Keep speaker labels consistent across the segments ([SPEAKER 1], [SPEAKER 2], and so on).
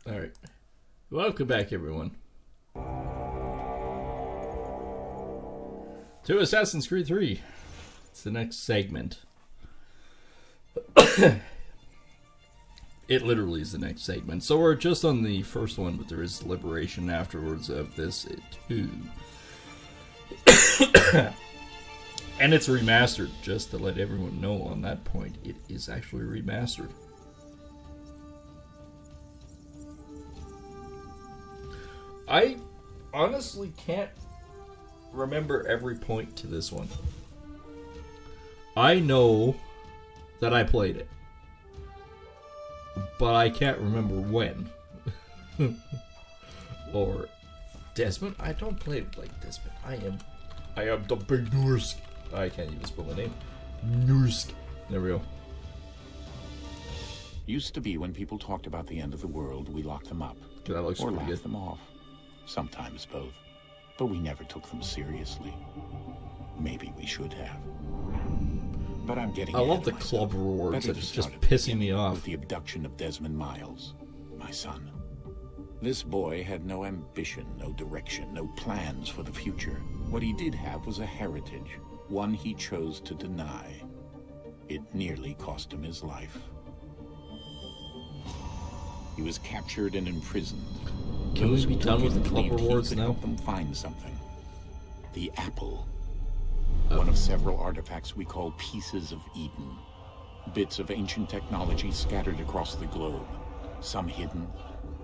[SPEAKER 1] Alright. Welcome back, everyone, to Assassin's Creed 3. It's the next segment. It literally is the next segment. So we're just on the first one, but there is deliberation afterwards of this too. And it's remastered, just to let everyone know on that point. It is actually remastered. I honestly can't remember every point to this one. I know that I played it, but I can't remember when. Or Desmond? I don't play it like Desmond. I am the big Nursk. I can't even spell my name. Nursk. There we go.
[SPEAKER 2] Used to be when people talked about the end of the world, we locked them up.
[SPEAKER 1] That looks
[SPEAKER 2] or
[SPEAKER 1] pretty
[SPEAKER 2] laughed
[SPEAKER 1] good.
[SPEAKER 2] them off. Sometimes both. But we never took them seriously. Maybe we should have. But I'm getting
[SPEAKER 1] I love
[SPEAKER 2] ahead
[SPEAKER 1] the
[SPEAKER 2] of
[SPEAKER 1] club
[SPEAKER 2] myself.
[SPEAKER 1] rewards.
[SPEAKER 2] Better
[SPEAKER 1] It's
[SPEAKER 2] to
[SPEAKER 1] just
[SPEAKER 2] start at the
[SPEAKER 1] pissing me
[SPEAKER 2] beginning
[SPEAKER 1] off.
[SPEAKER 2] with the abduction of Desmond Miles, my son. This boy had no ambition, no direction, no plans for the future. What he did have was a heritage, one he chose to deny. It nearly cost him his life. He was captured and imprisoned.
[SPEAKER 1] Can we
[SPEAKER 2] Those
[SPEAKER 1] be
[SPEAKER 2] who
[SPEAKER 1] done
[SPEAKER 2] took
[SPEAKER 1] with the
[SPEAKER 2] him
[SPEAKER 1] club
[SPEAKER 2] believed he
[SPEAKER 1] rewards
[SPEAKER 2] could
[SPEAKER 1] now?
[SPEAKER 2] help them find something. The apple. One of several artifacts we call pieces of Eden. Bits of ancient technology scattered across the globe. Some hidden,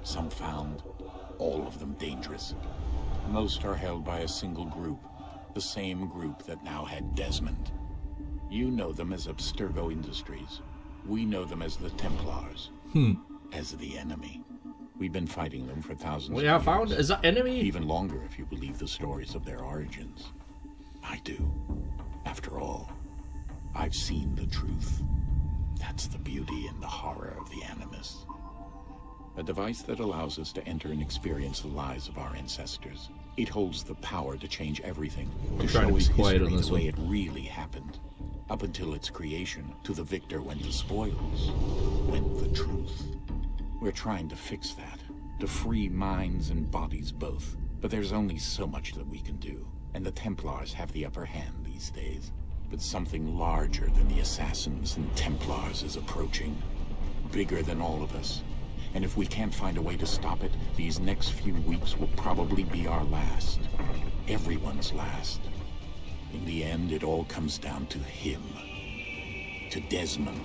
[SPEAKER 2] some found, all of them dangerous. Most are held by a single group, the same group that now had Desmond. You know them as Abstergo Industries. We know them as the Templars. As the enemy. We've been fighting them for thousands of
[SPEAKER 1] We have
[SPEAKER 2] years.
[SPEAKER 1] found as an enemy.
[SPEAKER 2] Even longer if you believe the stories of their origins. I do. After all, I've seen the truth. That's the beauty and the horror of the Animus. A device that allows us to enter and experience the lives of our ancestors. It holds the power to change everything, to
[SPEAKER 1] trying
[SPEAKER 2] show
[SPEAKER 1] to be
[SPEAKER 2] us
[SPEAKER 1] quiet
[SPEAKER 2] history
[SPEAKER 1] on this
[SPEAKER 2] the way
[SPEAKER 1] one.
[SPEAKER 2] it really happened. Up until its creation, to the victor went the spoils, went the truth. We're trying to fix that, to free minds and bodies both. But there's only so much that we can do, and the Templars have the upper hand these days. But something larger than the Assassins and Templars is approaching. Bigger than all of us. And if we can't find a way to stop it, these next few weeks will probably be our last. Everyone's last. In the end, it all comes down to him. To Desmond.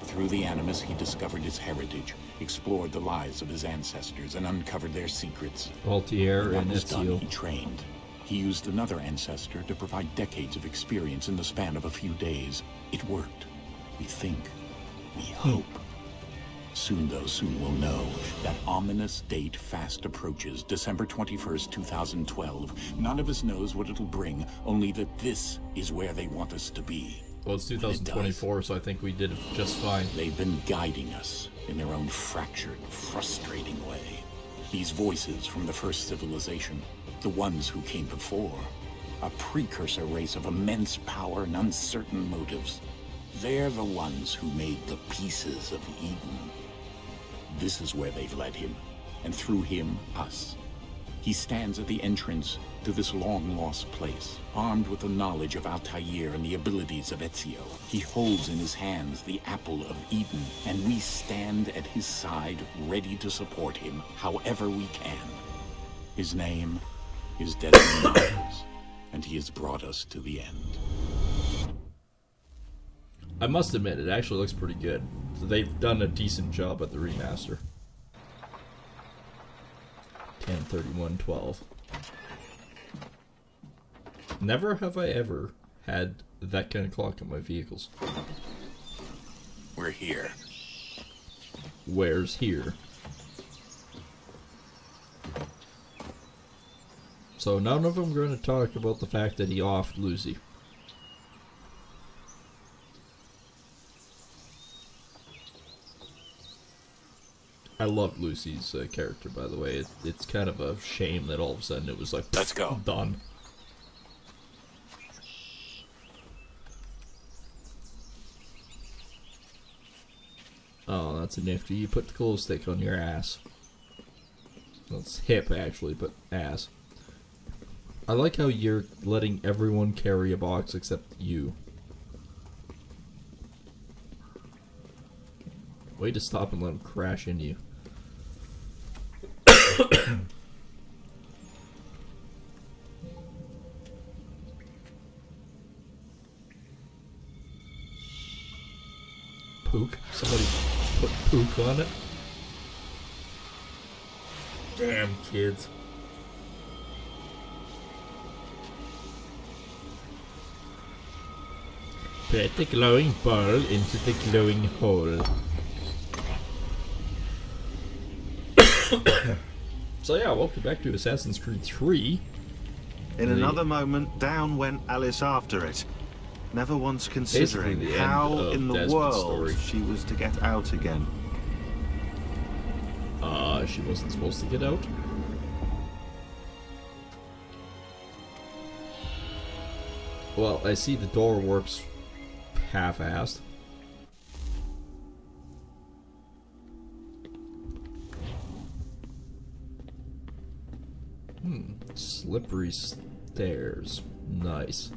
[SPEAKER 2] Through the Animus, he discovered his heritage, explored the lives of his ancestors, and uncovered their secrets.
[SPEAKER 1] Altier
[SPEAKER 2] When
[SPEAKER 1] and
[SPEAKER 2] that was done,
[SPEAKER 1] Ezio.
[SPEAKER 2] he trained. He used another ancestor to provide decades of experience in the span of a few days. It worked. We think. We hope. Soon, though, soon we'll know. That ominous date fast approaches, December 21st, 2012. None of us knows what it'll bring, only that this is where they want us to be.
[SPEAKER 1] Well, it's 2024, so I think we did it just fine.
[SPEAKER 2] They've been guiding us in their own fractured, frustrating way. These voices from the first civilization, the ones who came before, a precursor race of immense power and uncertain motives. They're the ones who made the pieces of Eden. This is where they've led him, and through him, us. He stands at the entrance to this long-lost place, armed with the knowledge of Altair and the abilities of Ezio. He holds in his hands the apple of Eden, and we stand at his side, ready to support him however we can. His name is Desmond Miles, and he has brought us to the end.
[SPEAKER 1] I must admit, it actually looks pretty good. So they've done a decent job at the remaster. 10/31/12. Never have I ever had that kind of clock on my vehicles.
[SPEAKER 2] We're here.
[SPEAKER 1] Where's here? So none of them are going to talk about the fact that he offed Lucy. I loved Lucy's character, by the way. It's kind of a shame that all of a sudden it was like,
[SPEAKER 2] Let's go.
[SPEAKER 1] Done. Oh, that's a nifty. You put the glow stick on your ass. That's hip, actually, but ass. I like how you're letting everyone carry a box except you. Way to stop and let him crash into you. Pook? Somebody put pook on it? Damn kids. Put the glowing ball into the glowing hole. So yeah, welcome back to Assassin's Creed 3.
[SPEAKER 3] In another moment, down went Alice after it, never once considering
[SPEAKER 1] the
[SPEAKER 3] how
[SPEAKER 1] end
[SPEAKER 3] in
[SPEAKER 1] of
[SPEAKER 3] the
[SPEAKER 1] Desmond's
[SPEAKER 3] world
[SPEAKER 1] story.
[SPEAKER 3] she was to get out again.
[SPEAKER 1] She wasn't supposed to get out. Well, I see the door works half-assed. Slippery stairs. Nice.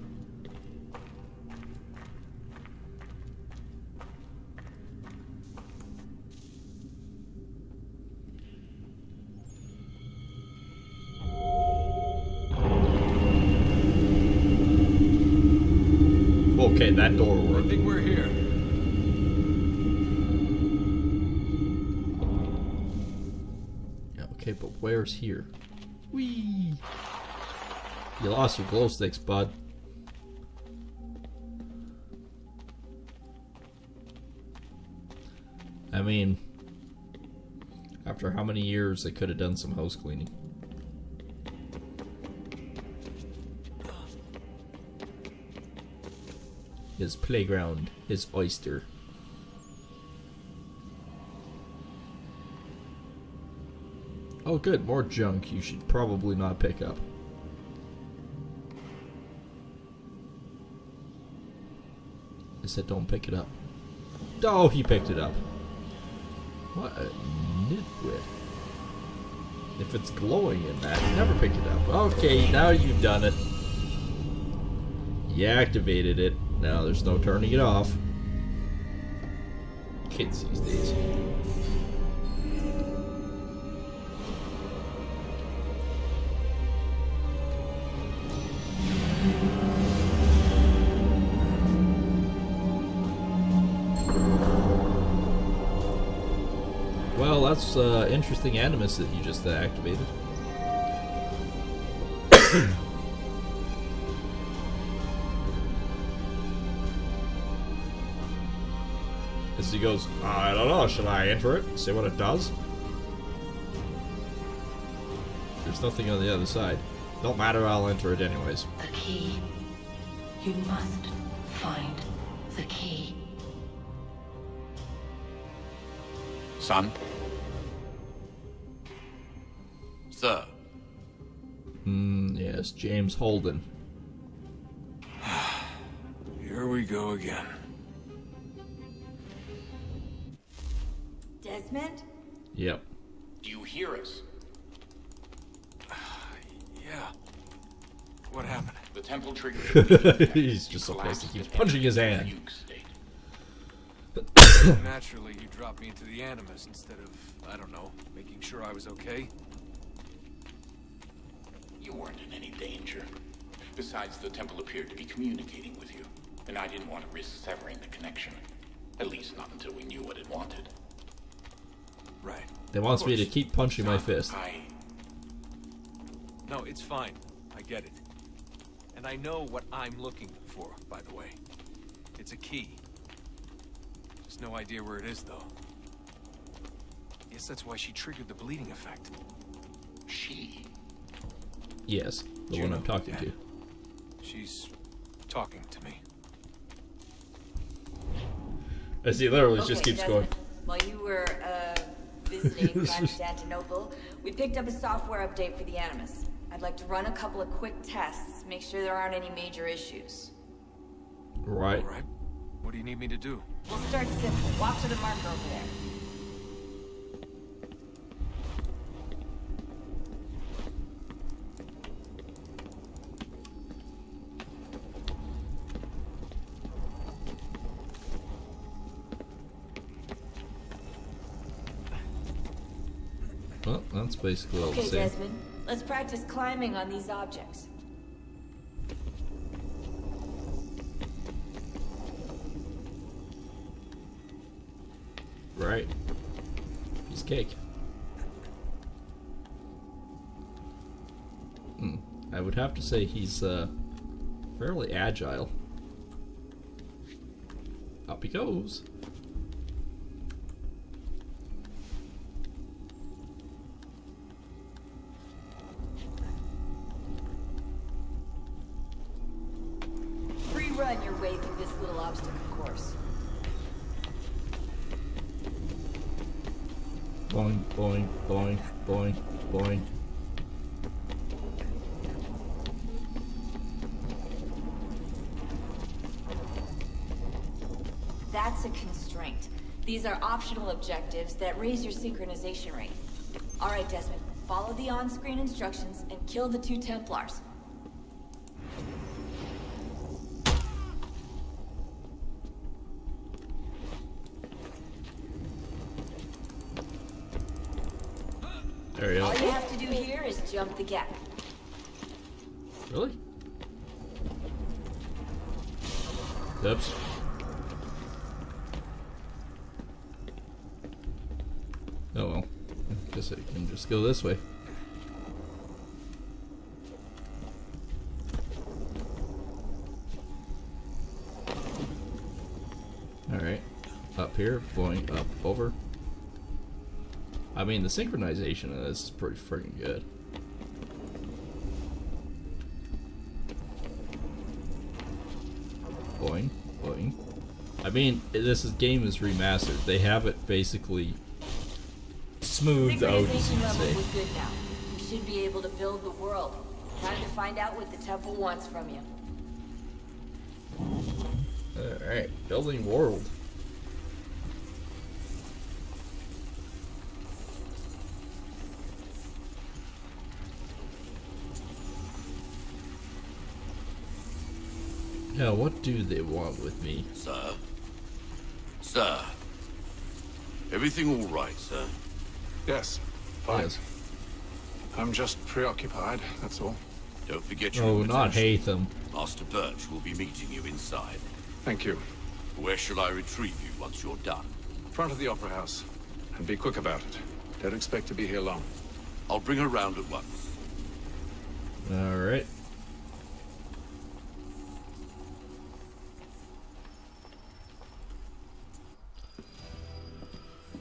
[SPEAKER 1] Okay, that door worked.
[SPEAKER 4] I think we're here.
[SPEAKER 1] Yeah, okay, but where's here? Whee! You lost your glow sticks, bud. I mean, after how many years they could have done some house cleaning. His playground, his oyster. Oh good, more junk you should probably not pick up. I said don't pick it up. Oh, he picked it up. What a nitwit. If it's glowing in that, never pick it up. Okay, now you've done it. You activated it. Now there's no turning it off. Kids these days. Well, that's interesting animus that you just activated. As he goes, I don't know, should I enter it? See what it does? There's nothing on the other side. Don't matter, I'll enter it anyways.
[SPEAKER 5] The key. You must find the key.
[SPEAKER 2] Son? Sir?
[SPEAKER 1] Yes, James Holden.
[SPEAKER 4] Here we go again.
[SPEAKER 5] Desmond?
[SPEAKER 1] Yep.
[SPEAKER 2] Do you hear us?
[SPEAKER 4] Yeah. What happened?
[SPEAKER 2] The temple triggered.
[SPEAKER 1] He's just so pissed he keeps punching his hand.
[SPEAKER 2] Fugue state.
[SPEAKER 4] Naturally, you dropped me into the Animus instead of, I don't know, making sure I was okay.
[SPEAKER 2] You weren't in any danger. Besides, the temple appeared to be communicating with you, and I didn't want to risk severing the connection. At least not until we knew what it wanted.
[SPEAKER 4] Right.
[SPEAKER 1] It wants me to keep punching my fist.
[SPEAKER 4] No, it's fine. I get it. And I know what I'm looking for, by the way. It's a key. Just no idea where it is, though. Guess that's why she triggered the bleeding effect.
[SPEAKER 2] She?
[SPEAKER 1] Yes, the one I'm talking to.
[SPEAKER 4] She's talking to me.
[SPEAKER 1] As he literally just keeps going.
[SPEAKER 5] While you were visiting Constantinople, we picked up a software update for the Animus. I'd like to run a couple of quick tests, make sure there aren't any major issues.
[SPEAKER 1] Right.
[SPEAKER 4] All right. What do you need me to do?
[SPEAKER 5] We'll start simple. Walk to the marker over there.
[SPEAKER 1] Well, that's basically all the
[SPEAKER 5] Okay,
[SPEAKER 1] same.
[SPEAKER 5] Desmond, let's practice climbing on these objects.
[SPEAKER 1] Right. Piece of cake. I would have to say he's fairly agile. Up he goes.
[SPEAKER 5] Free run your way through this little obstacle course.
[SPEAKER 1] Boing, boing, boing, boing, boing.
[SPEAKER 5] That's a constraint. These are optional objectives that raise your synchronization rate. Alright, Desmond, follow the on-screen instructions and kill the 2 Templars.
[SPEAKER 1] There you
[SPEAKER 5] All
[SPEAKER 1] go.
[SPEAKER 5] you have to do here is jump the gap.
[SPEAKER 1] Really? Oops. Oh well. I guess I can just go this way. Alright. Up here, going up, over. I mean, the synchronization of this is pretty freaking good. Boing, boing. I mean, game is remastered. They have it basically smoothed out, as
[SPEAKER 5] Synchronization
[SPEAKER 1] you'd
[SPEAKER 5] level
[SPEAKER 1] say.
[SPEAKER 5] was good now. You should be able to build the world. Time to find out what the temple wants from you.
[SPEAKER 1] Alright, building world. Now, what do they want with me?
[SPEAKER 6] Sir? Sir? Everything all right, sir?
[SPEAKER 7] Yes, fine.
[SPEAKER 1] Yes.
[SPEAKER 7] I'm just preoccupied, that's all.
[SPEAKER 6] Don't forget your
[SPEAKER 1] Oh, not
[SPEAKER 6] invitation.
[SPEAKER 1] Hatham.
[SPEAKER 6] Master Birch will be meeting you inside.
[SPEAKER 7] Thank you.
[SPEAKER 6] Where shall I retrieve you once you're done?
[SPEAKER 7] Front of the Opera House. And be quick about it. Don't expect to be here long.
[SPEAKER 6] I'll bring her round at once.
[SPEAKER 1] Alright.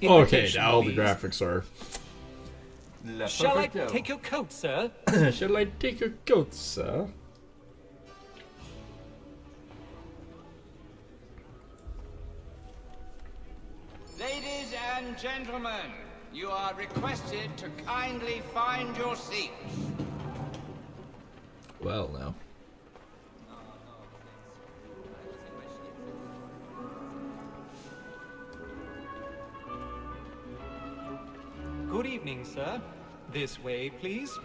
[SPEAKER 1] Okay, now the graphics are.
[SPEAKER 8] Shall I take your coat, sir?
[SPEAKER 1] Shall I take your coat, sir?
[SPEAKER 9] Ladies and gentlemen, you are requested to kindly find your seats.
[SPEAKER 1] Well, now.
[SPEAKER 8] Good evening, sir. This way, please.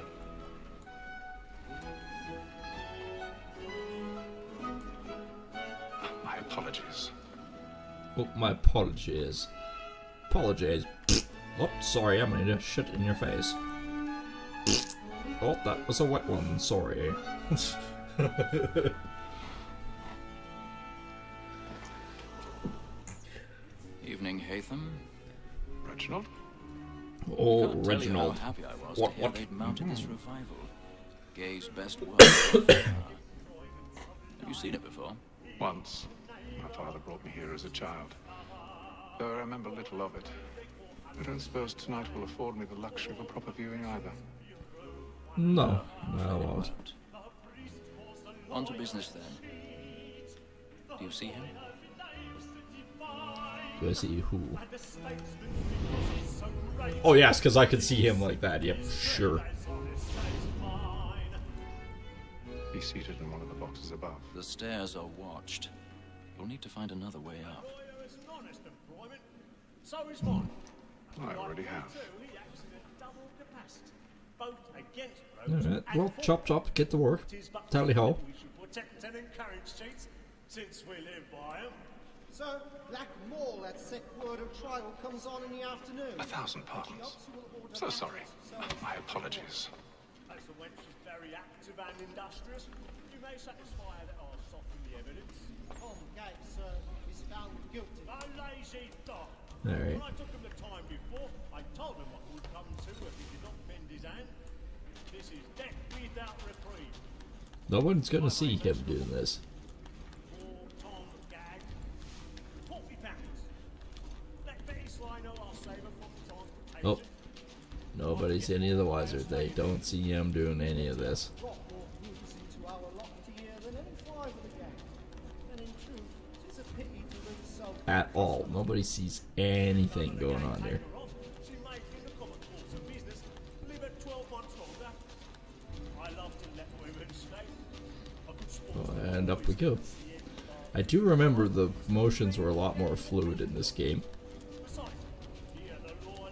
[SPEAKER 7] My apologies.
[SPEAKER 1] Oh, my apologies. Apologies. Oh, sorry, I made a shit in your face. Oh, that was a wet one, sorry.
[SPEAKER 10] Evening, Hatham.
[SPEAKER 7] Reginald?
[SPEAKER 1] Oh,
[SPEAKER 10] Can't tell you
[SPEAKER 1] Reginald.
[SPEAKER 10] how happy I was
[SPEAKER 1] What-
[SPEAKER 10] to hear
[SPEAKER 1] what?
[SPEAKER 10] they'd mounted this revival. Gay's best work. Have you seen it before?
[SPEAKER 7] Once. My father brought me here as a child. Though I remember little of it. I don't suppose tonight will afford me the luxury of a proper viewing either.
[SPEAKER 1] No, I won't.
[SPEAKER 10] Won't. On to business then. Do you see him?
[SPEAKER 1] Do I see who? Oh, yes, because I could see him like that. Yep, sure.
[SPEAKER 7] He's seated in one of the boxes above.
[SPEAKER 10] The stairs are watched. You'll need to find another way up.
[SPEAKER 7] I already have.
[SPEAKER 1] Alright, well, chop chop, get to work. Tally ho.
[SPEAKER 11] We should protect and encourage cheats, since we live by 'em. So, Black Mall, that sick word of trial comes on in the afternoon.
[SPEAKER 7] 1,000 pardons. So sorry. My apologies.
[SPEAKER 12] As the wench is very active and industrious, you may satisfy that I'll soften the evidence.
[SPEAKER 11] Tom Gates is found guilty.
[SPEAKER 12] A lazy dog.
[SPEAKER 1] Alright.
[SPEAKER 12] When I took him the time before, I told him what would come to if he did not bend his hand. This is death without reprieve.
[SPEAKER 1] No one's gonna see him doing this.
[SPEAKER 12] Poor Tom Gag. £40. Let Betty Sly know I'll save her from transportation.
[SPEAKER 1] Oh. Nobody's any of the wiser. They don't see him doing any of this.
[SPEAKER 11] Brought more rules into our lot here than any five of the gang. And in truth, it's a pity to live so
[SPEAKER 1] At all. Nobody sees anything going on here.
[SPEAKER 12] She made me the common course of business. Live at 12 months longer. I love to let women stay. A good sport.
[SPEAKER 1] Oh, and up we go. I do remember the motions were a lot more fluid in this game.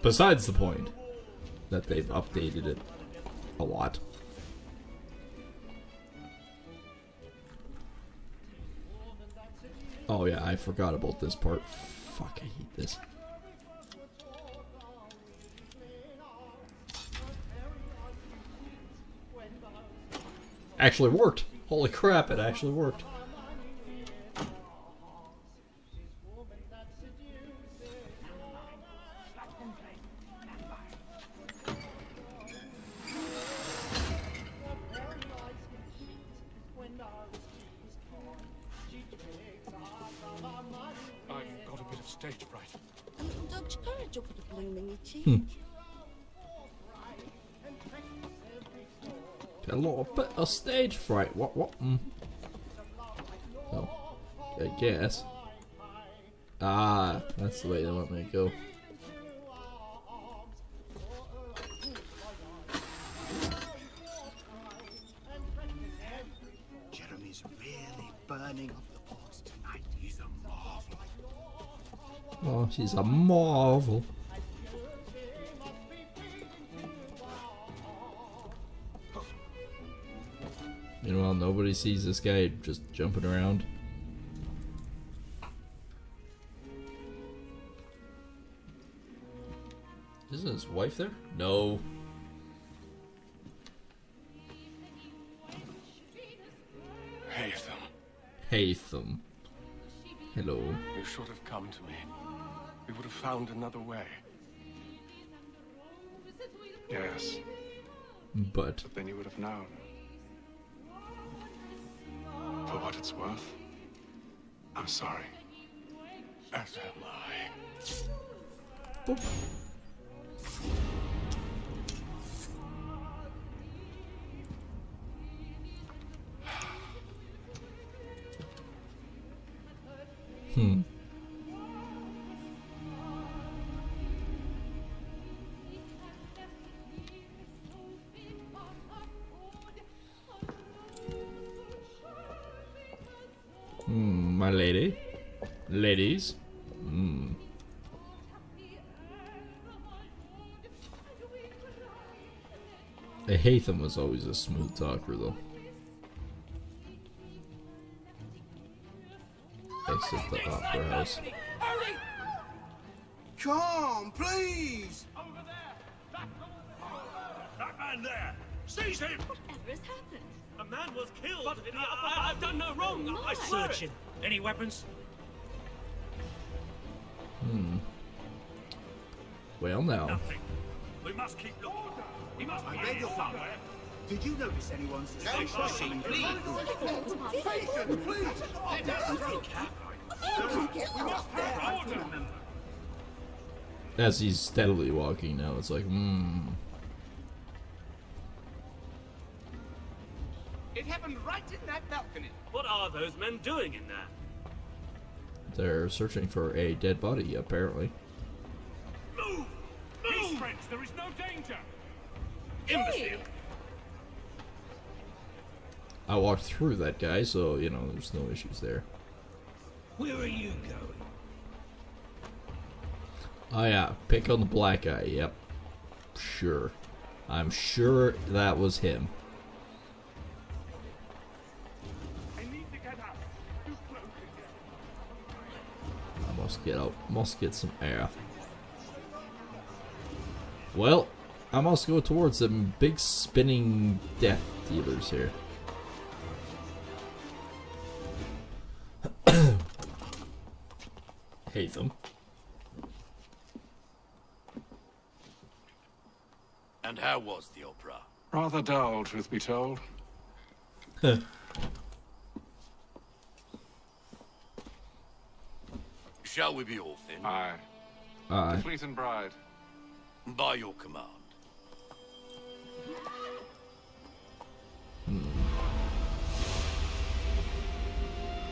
[SPEAKER 1] Besides the point that they've updated it a lot. Oh yeah, I forgot about this part. Fuck, I hate this. Actually worked. Holy crap, it actually worked.
[SPEAKER 7] I've got a bit of stage fright.
[SPEAKER 13] A little dog's courage will put a blooming itchy.
[SPEAKER 1] A little bit of stage fright. What? Oh, I guess. Ah, that's the way they want me to go.
[SPEAKER 11] Jeremy's really burning up the box tonight. He's a marvel.
[SPEAKER 1] Oh, she's a marvel. Meanwhile, nobody sees this guy just jumping around. Isn't his wife there? No. Haytham. Hello.
[SPEAKER 7] You should have come to me. We would have found another way. Yes.
[SPEAKER 1] But
[SPEAKER 7] then you would have known. For what it's worth, I'm sorry. As am I.
[SPEAKER 1] Boop. My lady. Ladies. Haytham was always a smooth talker, though. Exit the opera house.
[SPEAKER 12] Hurry!
[SPEAKER 11] Come, please!
[SPEAKER 12] Over there! That man there! Seize him!
[SPEAKER 13] Whatever has happened?
[SPEAKER 12] A man was killed! But I've done no wrong! I swear it! Any weapons?
[SPEAKER 1] Well, now.
[SPEAKER 12] Nothing. We must keep looking. He must be here somewhere.
[SPEAKER 11] Did you notice anyone's
[SPEAKER 12] Machine, please!
[SPEAKER 1] As he's steadily walking now, it's like,
[SPEAKER 9] It happened right in that balcony.
[SPEAKER 12] What are those men doing in there?
[SPEAKER 1] They're searching for a dead body, apparently.
[SPEAKER 12] Move! Move! Peace, friends, there is no danger! Imbecile!
[SPEAKER 1] I walked through that guy, so, you know, there's no issues there.
[SPEAKER 12] Where are you going?
[SPEAKER 1] Oh yeah, pick on the black guy, yep. Sure. I'm sure that was him.
[SPEAKER 12] I need to get out. Too close again.
[SPEAKER 1] Must get some air. Well, I must go towards some big spinning death dealers here. Hate them.
[SPEAKER 6] And how was the opera?
[SPEAKER 7] Rather dull, truth be told.
[SPEAKER 6] Shall we be off then?
[SPEAKER 7] Aye.
[SPEAKER 1] Aye.
[SPEAKER 7] The Fleet and Bride.
[SPEAKER 6] By your command.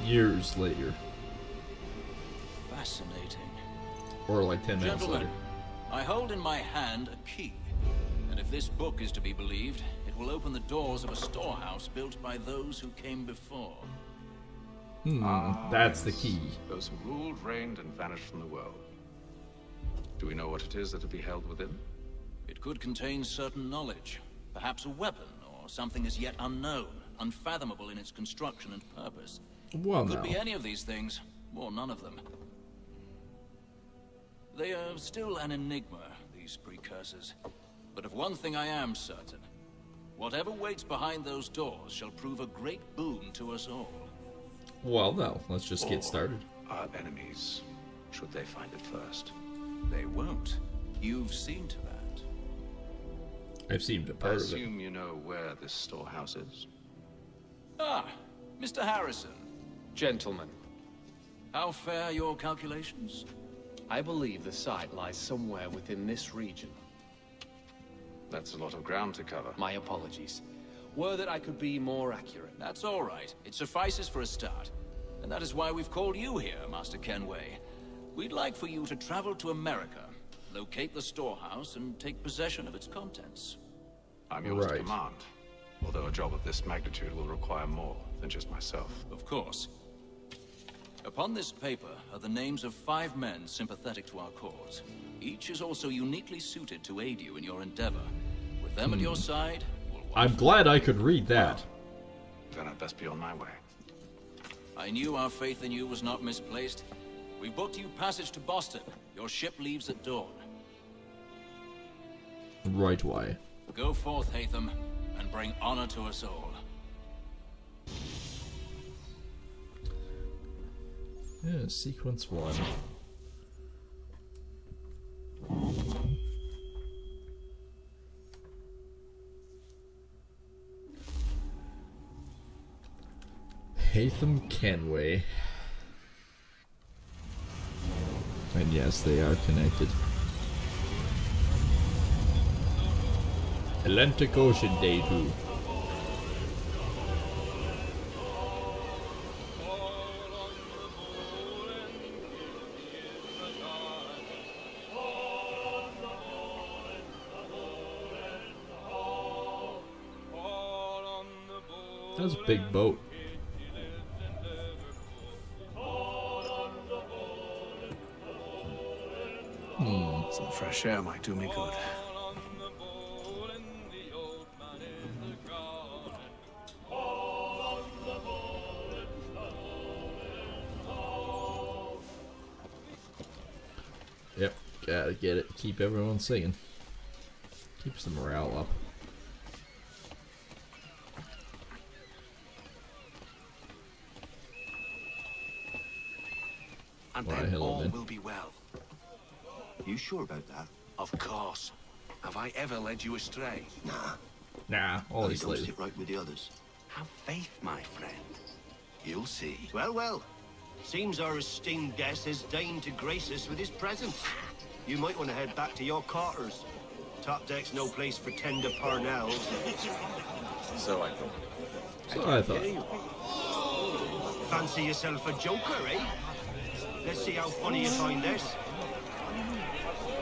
[SPEAKER 1] Years later.
[SPEAKER 10] Fascinating.
[SPEAKER 1] Or like 10 minutes
[SPEAKER 10] Gentlemen,
[SPEAKER 1] later.
[SPEAKER 10] I hold in my hand a key. And if this book is to be believed, it will open the doors of a storehouse built by those who came before.
[SPEAKER 1] That's the key.
[SPEAKER 7] Those who ruled, reigned, and vanished from the world. Do we know what it is that will be held within?
[SPEAKER 10] It could contain certain knowledge. Perhaps a weapon, or something as yet unknown, unfathomable in its construction and purpose.
[SPEAKER 1] Well,
[SPEAKER 10] Could
[SPEAKER 1] no.
[SPEAKER 10] be any of these things, or none of them. They are still an enigma, these precursors. But of one thing I am certain. Whatever waits behind those doors shall prove a great boon to us all.
[SPEAKER 1] Well, no. Let's just get started.
[SPEAKER 7] Our enemies, should they find it first.
[SPEAKER 10] They won't. You've seen to that.
[SPEAKER 1] I've seen a
[SPEAKER 7] I
[SPEAKER 1] part of it.
[SPEAKER 7] assume you know where this storehouse is.
[SPEAKER 10] Ah, Mr. Harrison.
[SPEAKER 14] Gentlemen,
[SPEAKER 10] How fare your calculations?
[SPEAKER 14] I believe the site lies somewhere within this region.
[SPEAKER 7] That's a lot of ground to cover.
[SPEAKER 14] My apologies. Were that I could be more accurate.
[SPEAKER 10] That's all right. It suffices for a start. And that is why we've called you here, Master Kenway. We'd like for you to travel to America, locate the storehouse, and take possession of its contents.
[SPEAKER 7] I'm yours to
[SPEAKER 1] Right.
[SPEAKER 7] command. Although a job of this magnitude will require more than just myself.
[SPEAKER 10] Of course. Upon this paper are the names of 5 men sympathetic to our cause. Each is also uniquely suited to aid you in your endeavor. With them at your side, we'll watch.
[SPEAKER 1] I'm glad I could read that.
[SPEAKER 7] Then I'd best be on my way.
[SPEAKER 10] I knew our faith in you was not misplaced. We booked you passage to Boston. Your ship leaves at dawn.
[SPEAKER 1] Right way.
[SPEAKER 10] Go forth, Hatham, and bring honor to us all.
[SPEAKER 1] Yeah, sequence 1. Hatham Kenway. And yes, they are connected. Atlantic Ocean debut. That's a big boat.
[SPEAKER 7] Some fresh air might do me good.
[SPEAKER 1] Yep, gotta get it. Keep everyone singing. Keeps the morale up.
[SPEAKER 15] And
[SPEAKER 1] Why,
[SPEAKER 15] then
[SPEAKER 1] hello,
[SPEAKER 15] all
[SPEAKER 1] then.
[SPEAKER 15] will be well.
[SPEAKER 16] You sure about that?
[SPEAKER 15] Of course. Have I ever led you astray?
[SPEAKER 16] Nah.
[SPEAKER 1] Nah,
[SPEAKER 16] I
[SPEAKER 1] always
[SPEAKER 16] don't
[SPEAKER 1] later.
[SPEAKER 16] sit right with the others.
[SPEAKER 15] Have faith, my friend. You'll see.
[SPEAKER 16] Well, well. Seems our esteemed guest has deigned to grace us with his presence. You might want to head back to your quarters. Top deck's no place for tender parnells.
[SPEAKER 15] So I thought.
[SPEAKER 1] So I thought.
[SPEAKER 16] Fancy yourself a joker, eh? Let's see how funny you find this.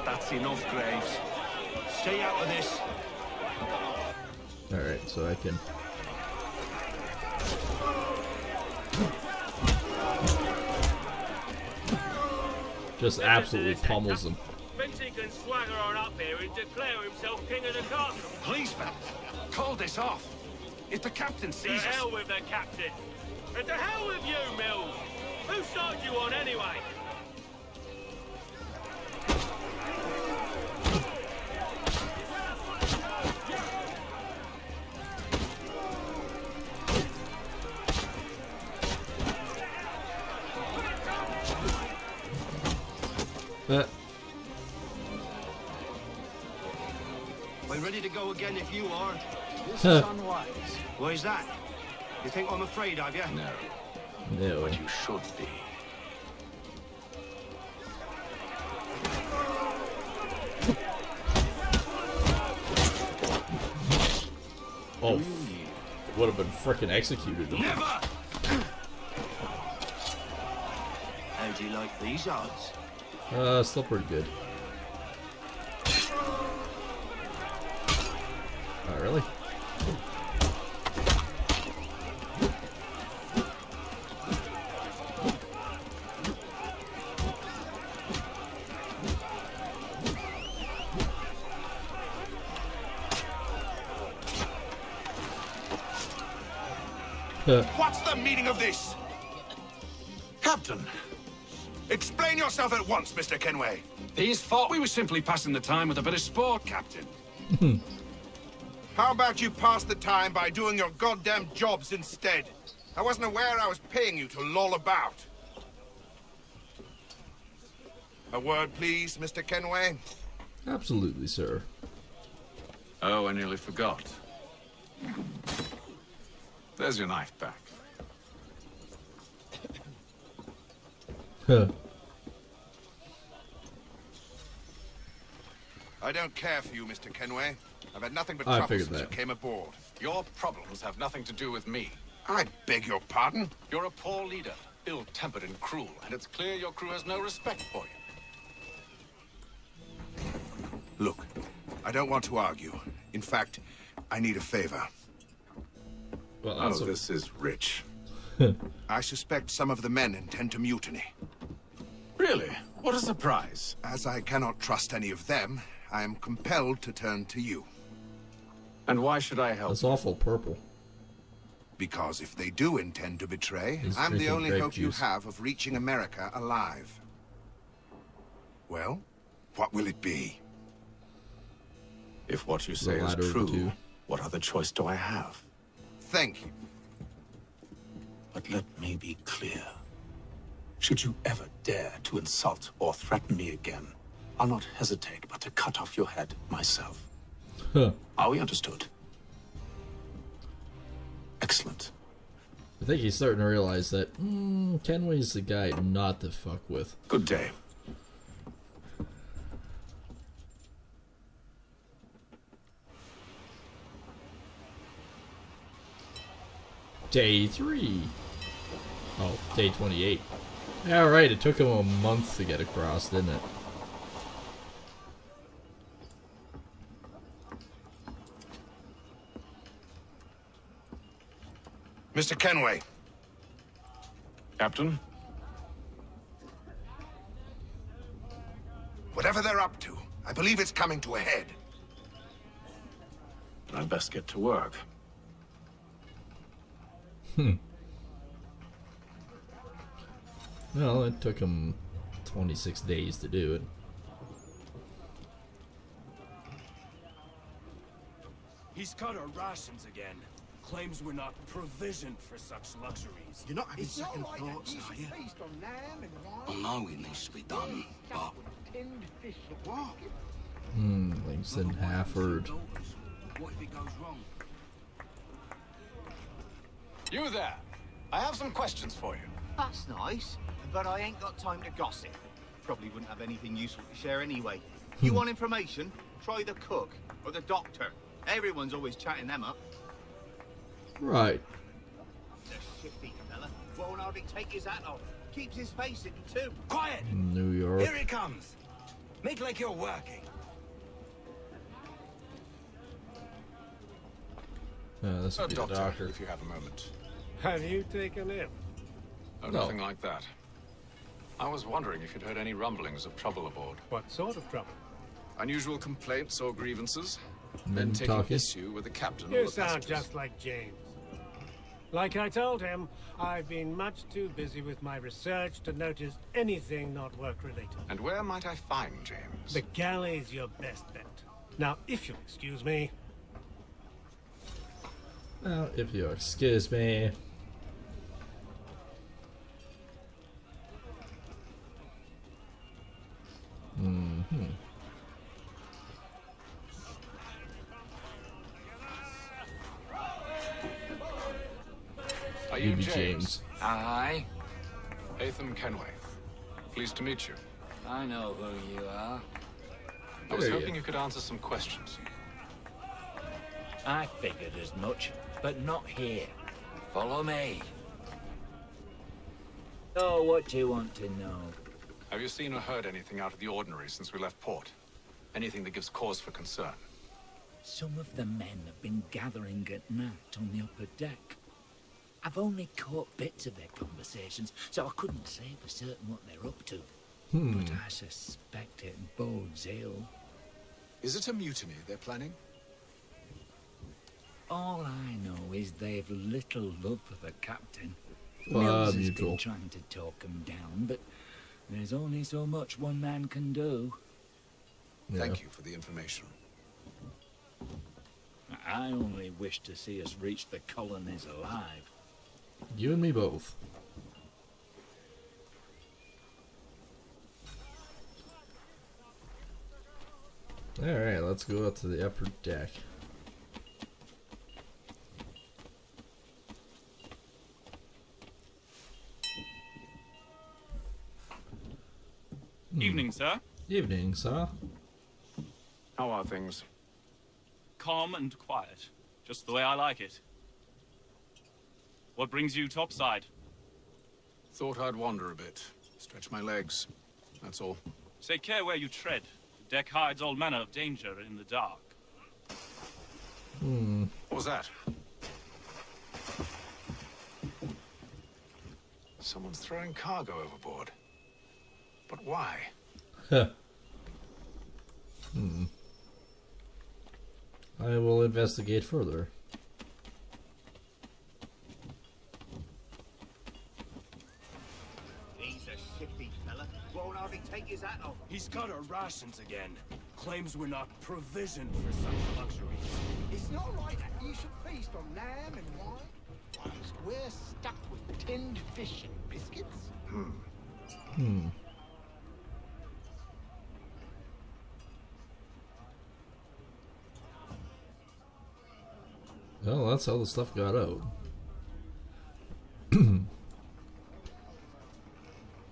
[SPEAKER 15] That's enough, Graves.
[SPEAKER 16] Stay out of this.
[SPEAKER 1] Alright, so I can... Just absolutely pummels them.
[SPEAKER 12] Thinks he can swagger on up here and declare himself king of the castle.
[SPEAKER 15] Please, man. Call this off. If the captain
[SPEAKER 12] To
[SPEAKER 15] sees us...
[SPEAKER 12] hell with the captain. And to hell with you, Mills. Whose side you on anyway?
[SPEAKER 16] I'm ready to go again if you are.
[SPEAKER 14] This is unwise.
[SPEAKER 16] Why is that? You think I'm afraid of you?
[SPEAKER 14] No.
[SPEAKER 1] No.
[SPEAKER 14] But you should be.
[SPEAKER 1] Oh, would have been frickin' executed.
[SPEAKER 16] Never! How do you like these odds?
[SPEAKER 1] Still pretty good. Oh, really?
[SPEAKER 17] What's the meaning of this? Captain, explain yourself at once, Mr. Kenway.
[SPEAKER 18] These thought we were simply passing the time with a bit of sport, Captain.
[SPEAKER 17] How about you pass the time by doing your goddamn jobs instead? I wasn't aware I was paying you to loll about. A word, please, Mr. Kenway.
[SPEAKER 1] Absolutely, sir.
[SPEAKER 18] Oh, I nearly forgot. There's your knife back.
[SPEAKER 17] I don't care for you, Mr. Kenway. I've had nothing but
[SPEAKER 1] I
[SPEAKER 17] trouble
[SPEAKER 1] figured
[SPEAKER 17] since
[SPEAKER 1] that.
[SPEAKER 17] you came aboard.
[SPEAKER 18] Your problems have nothing to do with me.
[SPEAKER 17] I beg your pardon?
[SPEAKER 18] You're a poor leader, ill-tempered and cruel, and it's clear your crew has no respect for you.
[SPEAKER 17] Look, I don't want to argue. In fact, I need a favor.
[SPEAKER 1] Well,
[SPEAKER 18] this is rich.
[SPEAKER 17] I suspect some of the men intend to mutiny.
[SPEAKER 18] Really? What a surprise.
[SPEAKER 17] As I cannot trust any of them, I am compelled to turn to you.
[SPEAKER 18] And why should I help?
[SPEAKER 1] That's awful purple.
[SPEAKER 17] Because if they do intend to betray,
[SPEAKER 1] He's
[SPEAKER 17] I'm the
[SPEAKER 1] drinking
[SPEAKER 17] only
[SPEAKER 1] grape
[SPEAKER 17] hope you
[SPEAKER 1] juice.
[SPEAKER 17] have of reaching America alive. Well, what will it be?
[SPEAKER 18] If what you
[SPEAKER 1] The
[SPEAKER 18] say is
[SPEAKER 1] latter of the
[SPEAKER 18] true,
[SPEAKER 1] two.
[SPEAKER 18] what other choice do I have?
[SPEAKER 17] Thank you.
[SPEAKER 18] But let me be clear. Should you ever dare to insult or threaten me again, I'll not hesitate but to cut off your head myself. Are we understood? Excellent.
[SPEAKER 1] I think he's starting to realize that Kenway's the guy not to fuck with.
[SPEAKER 18] Good day.
[SPEAKER 1] Day 3. Oh, day 28. Yeah, right, it took him a month to get across, didn't it?
[SPEAKER 17] Mr. Kenway.
[SPEAKER 18] Captain?
[SPEAKER 17] Whatever they're up to, I believe it's coming to a head.
[SPEAKER 18] I'd best get to work.
[SPEAKER 1] Well, it took him 26 days to do it.
[SPEAKER 12] He's cut our rations again. Claims we're not provisioned for such luxuries.
[SPEAKER 15] You're not having second thoughts, are you?
[SPEAKER 6] I know it needs to be done, but
[SPEAKER 15] What?
[SPEAKER 1] Langston Hafford.
[SPEAKER 6] what if it goes wrong?
[SPEAKER 18] You there! I have some questions for you.
[SPEAKER 19] That's nice, but I ain't got time to gossip. Probably wouldn't have anything useful to share anyway. You want information? Try the cook or the doctor. Everyone's always chatting them up.
[SPEAKER 1] Right.
[SPEAKER 19] The shifty fella won't hardly take his hat off. Keeps his face hidden too.
[SPEAKER 12] Quiet!
[SPEAKER 1] New York.
[SPEAKER 12] Here he comes. Make like you're working.
[SPEAKER 1] This would be the doctor.
[SPEAKER 18] If you have a moment.
[SPEAKER 12] Have you taken him?
[SPEAKER 18] Oh,
[SPEAKER 1] No.
[SPEAKER 18] nothing like that. I was wondering if you'd heard any rumblings of trouble aboard.
[SPEAKER 12] What sort of trouble?
[SPEAKER 18] Unusual complaints or grievances?
[SPEAKER 1] Men
[SPEAKER 18] Then taking
[SPEAKER 1] talking.
[SPEAKER 18] issue with the captain or
[SPEAKER 12] You
[SPEAKER 18] the
[SPEAKER 12] sound
[SPEAKER 18] passengers.
[SPEAKER 12] just like James. Like I told him, I've been much too busy with my research to notice anything not work-related.
[SPEAKER 18] And where might I find James?
[SPEAKER 12] The galley's your best bet. Now, if you'll excuse me...
[SPEAKER 1] Well, if you excuse me.
[SPEAKER 7] you
[SPEAKER 1] Maybe
[SPEAKER 7] James?
[SPEAKER 6] Aye.
[SPEAKER 7] Atham Kenway. Pleased to meet you.
[SPEAKER 6] I know who you are.
[SPEAKER 7] I was hoping you could answer some questions.
[SPEAKER 6] I figured as much, but not here. Follow me. So, what do you want to know?
[SPEAKER 7] Have you seen or heard anything out of the ordinary since we left port? Anything that gives cause for concern?
[SPEAKER 6] Some of the men have been gathering at night on the upper deck. I've only caught bits of their conversations, so I couldn't say for certain what they're up to. But I suspect it bodes ill.
[SPEAKER 17] Is it a mutiny they're planning?
[SPEAKER 6] All I know is they've little love for the captain.
[SPEAKER 1] Well,
[SPEAKER 6] Mills has
[SPEAKER 1] mutual.
[SPEAKER 6] been trying to talk him down, but there's only so much one man can do.
[SPEAKER 17] Thank you for the information.
[SPEAKER 6] I only wish to see us reach the colonies alive.
[SPEAKER 1] You and me both. Alright, let's go up to the upper deck.
[SPEAKER 20] Evening, sir.
[SPEAKER 1] Evening, sir.
[SPEAKER 7] How are things?
[SPEAKER 20] Calm and quiet. Just the way I like it. What brings you topside?
[SPEAKER 7] Thought I'd wander a bit. Stretch my legs. That's all.
[SPEAKER 20] Take care where you tread. The deck hides all manner of danger in the dark.
[SPEAKER 7] What was that? Someone's throwing cargo overboard. But why?
[SPEAKER 1] I will investigate further.
[SPEAKER 19] He's a shifty fella. Won't hardly take his hat off.
[SPEAKER 21] He's cut our rations again. Claims we're not provisioned for such luxuries.
[SPEAKER 11] It's not right that you should feast on lamb and wine, whilst we're stuck with tinned fish and biscuits.
[SPEAKER 1] Well, that's how the stuff got out.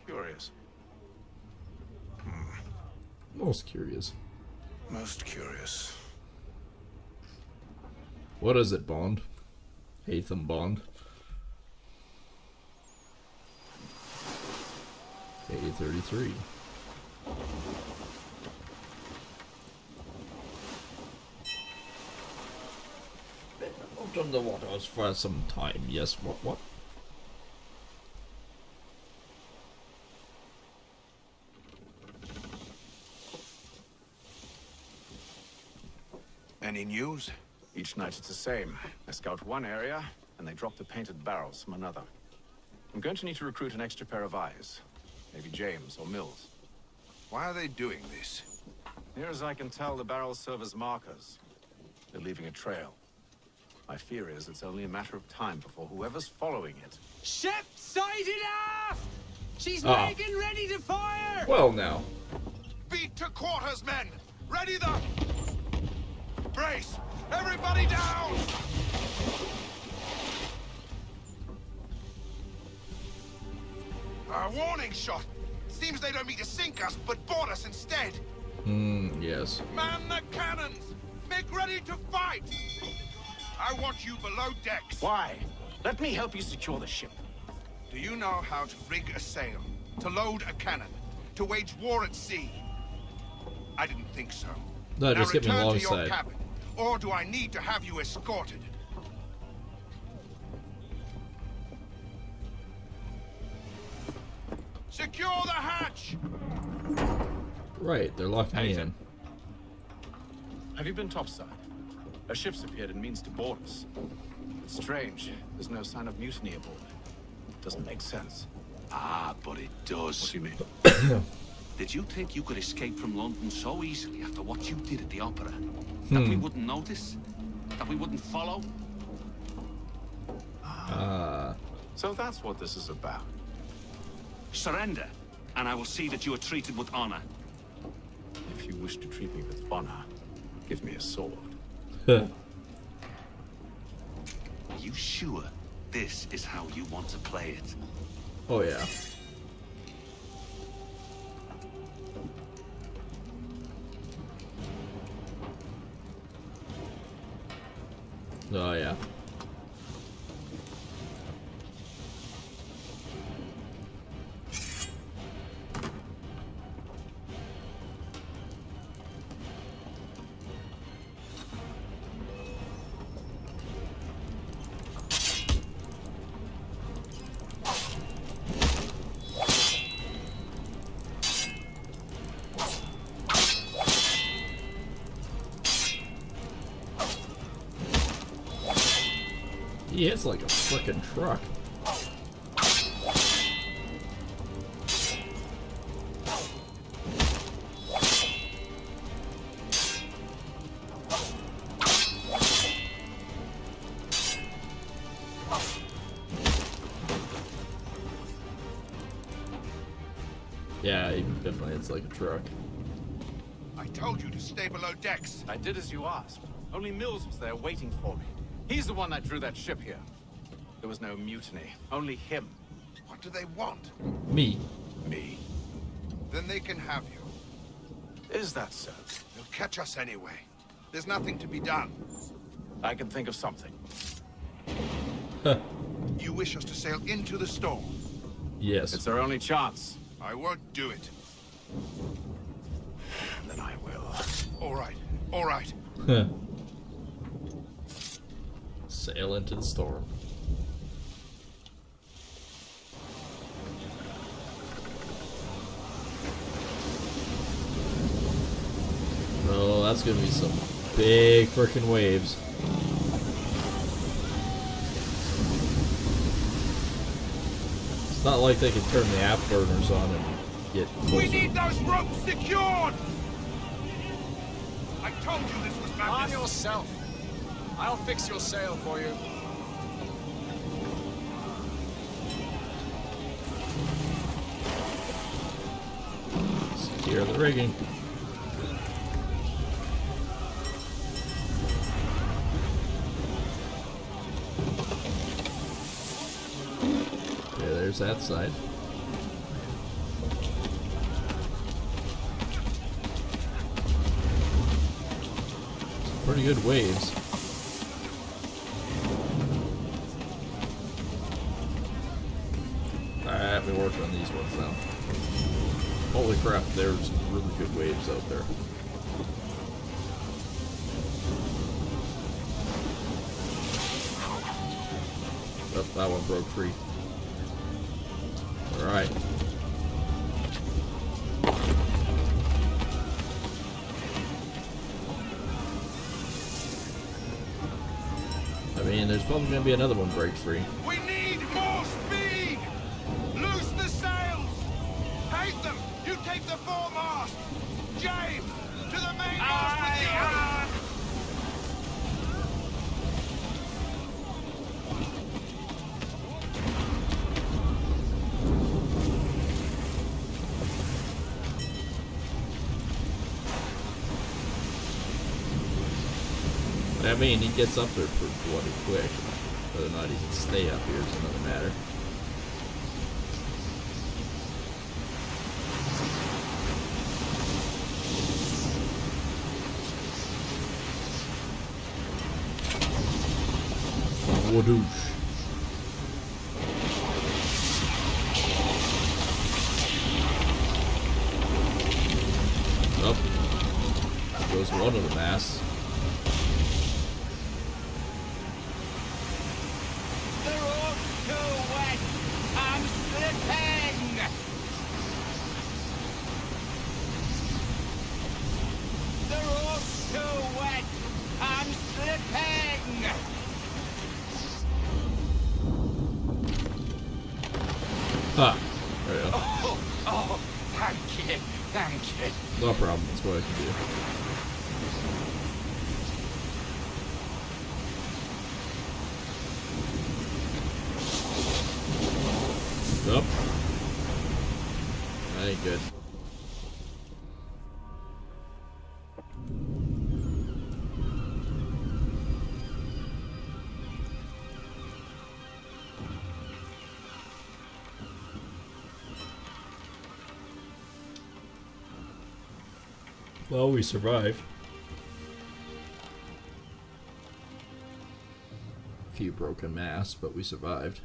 [SPEAKER 7] Curious.
[SPEAKER 1] Most curious.
[SPEAKER 7] Most curious.
[SPEAKER 1] What is it, Bond? Hatham Bond. 833. Out on the waters for some time. Yes, what?
[SPEAKER 17] Any news?
[SPEAKER 7] Each night it's the same. I scout one area, and they drop the painted barrels from another. I'm going to need to recruit an extra pair of eyes. Maybe James or Mills.
[SPEAKER 17] Why are they doing this?
[SPEAKER 7] Near as I can tell, the barrels serve as markers. They're leaving a trail. My fear is it's only a matter of time before whoever's following it...
[SPEAKER 9] Ship sighted aft! She's
[SPEAKER 1] Ah.
[SPEAKER 9] making ready to fire!
[SPEAKER 1] Well, now.
[SPEAKER 17] Beat to quarters, men! Ready the... Brace! Everybody down! A warning shot! Seems they don't mean to sink us, but board us instead!
[SPEAKER 1] Yes.
[SPEAKER 17] Man the cannons! Make ready to fight! I want you below decks.
[SPEAKER 14] Why? Let me help you secure the ship.
[SPEAKER 17] Do you know how to rig a sail? To load a cannon? To wage war at sea? I didn't think so.
[SPEAKER 1] No,
[SPEAKER 17] Now
[SPEAKER 1] just get me
[SPEAKER 17] return to your
[SPEAKER 1] alongside.
[SPEAKER 17] cabin, or do I need to have you escorted? Secure the hatch!
[SPEAKER 1] Right, they're locking me in.
[SPEAKER 7] Have you been topside? A ship's appeared and means to board us. It's strange. There's no sign of mutiny aboard. Doesn't make sense.
[SPEAKER 15] Ah, but it does.
[SPEAKER 7] What do you mean?
[SPEAKER 15] Did you think you could escape from London so easily after what you did at the opera? That we wouldn't notice? That we wouldn't follow?
[SPEAKER 7] So that's what this is about.
[SPEAKER 15] Surrender, and I will see that you are treated with honor.
[SPEAKER 7] If you wish to treat me with honor, give me a sword.
[SPEAKER 15] Are you sure? this is how you want to play it.
[SPEAKER 1] Oh yeah. Oh yeah. He hits like a frickin' truck. Yeah, he definitely hits like a truck.
[SPEAKER 17] I told you to stay below decks.
[SPEAKER 7] I did as you asked. Only Mills was there waiting for me. He's the one that drew that ship here. There was no mutiny, only him.
[SPEAKER 17] What do they want?
[SPEAKER 1] Me.
[SPEAKER 17] Me. Then they can have you.
[SPEAKER 7] Is that so?
[SPEAKER 17] They'll catch us anyway. There's nothing to be done.
[SPEAKER 7] I can think of something.
[SPEAKER 17] You wish us to sail into the storm?
[SPEAKER 1] Yes.
[SPEAKER 7] It's our only chance.
[SPEAKER 17] I won't do it.
[SPEAKER 7] Then I will.
[SPEAKER 17] All right. All right.
[SPEAKER 1] Sail into the storm. Oh, that's gonna be some big frickin' waves. It's not like they can turn the afterburners on and get closer.
[SPEAKER 17] We need those ropes secured! I told you this was madness.
[SPEAKER 4] On yourself. I'll fix your sail for you.
[SPEAKER 1] Secure the rigging. Okay, there's that side. Some pretty good waves. Alright, we work on these ones now. Holy crap, there's really good waves out there. Oh, that one broke free. Alright. I mean, there's probably going to be another one break free.
[SPEAKER 17] We need more speed! Loose the sails! Hate them! You take the foremast! James! To the mainmast with you!
[SPEAKER 1] I mean, he gets up there pretty bloody quick. Whether or not he can stay up here is another matter. Wadoosh. Up goes one of the masts. Ah, there we go.
[SPEAKER 9] Oh, thank you, thank you.
[SPEAKER 1] No problem, that's what I can do. Nope. That ain't good. Well, we survived. A few broken masts, but we survived.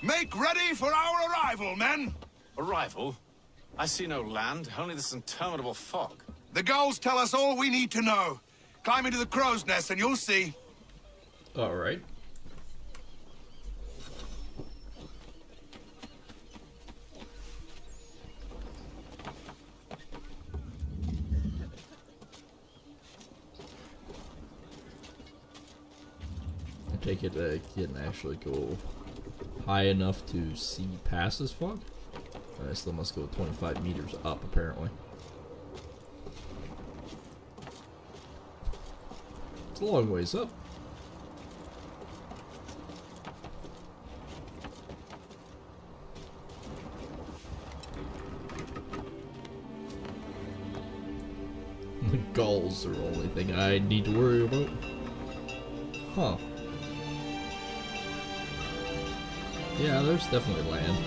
[SPEAKER 17] Make ready for our arrival, men!
[SPEAKER 7] Arrival? I see no land, only this interminable fog.
[SPEAKER 17] The gulls tell us all we need to know. Climb into the crow's nest and you'll see.
[SPEAKER 1] All right. I take it I can actually go high enough to see past this fog. I still must go 25 meters up, apparently. It's a long ways up. The gulls are the only thing I need to worry about. Huh. Yeah, there's definitely land.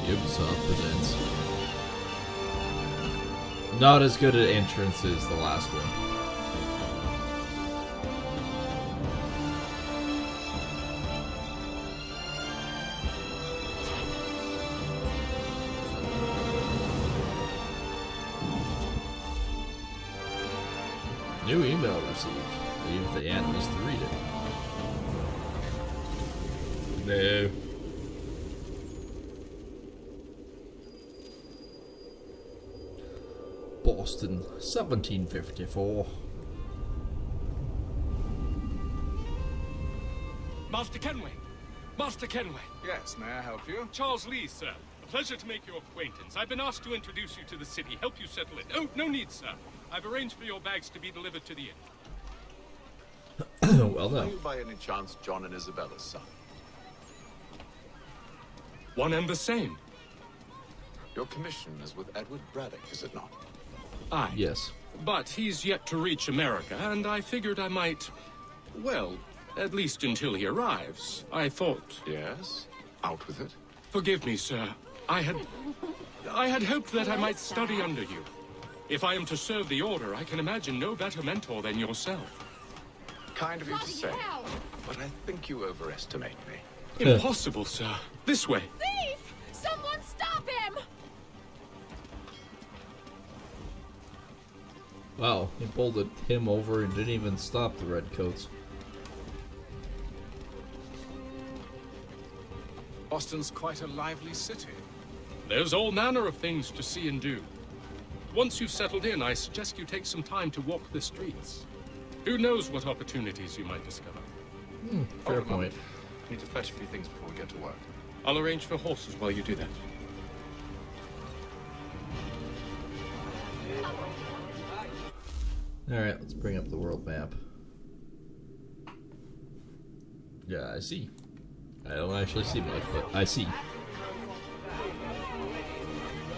[SPEAKER 1] Ubisoft presents. Not as good at entrance as the last one. New email received. Leave the animals to read it. No. Boston, 1754.
[SPEAKER 21] Master Kenway! Master Kenway!
[SPEAKER 7] Yes, may I help you?
[SPEAKER 21] Charles Lee, sir. A pleasure to make your acquaintance. I've been asked to introduce you to the city, help you settle it. Oh, no need, sir. I've arranged for your bags to be delivered to the inn.
[SPEAKER 1] Well done.
[SPEAKER 3] Are you by any chance John and Isabella's son?
[SPEAKER 21] One and the same.
[SPEAKER 3] Your commission is with Edward Braddock, is it not?
[SPEAKER 21] Aye.
[SPEAKER 1] Yes.
[SPEAKER 21] But he's yet to reach America, and I figured I might... Well, at least until he arrives. I thought...
[SPEAKER 3] Yes? Out with it.
[SPEAKER 21] Forgive me, sir. I had hoped that I might study under you. If I am to serve the Order, I can imagine no better mentor than yourself.
[SPEAKER 3] Kind of you to say, but I think you overestimate me.
[SPEAKER 21] Impossible, sir. This way.
[SPEAKER 13] Thief! Someone stop him!
[SPEAKER 1] Wow, he pulled him over and didn't even stop the redcoats.
[SPEAKER 7] Boston's quite a lively city.
[SPEAKER 21] There's all manner of things to see and do. Once you've settled in, I suggest you take some time to walk the streets. Who knows what opportunities you might discover.
[SPEAKER 1] Fair point.
[SPEAKER 3] Need to fetch a few things before we get to work.
[SPEAKER 21] I'll arrange for horses while you do that.
[SPEAKER 1] Alright, let's bring up the world map. Yeah, I see. I don't actually see much, but I see.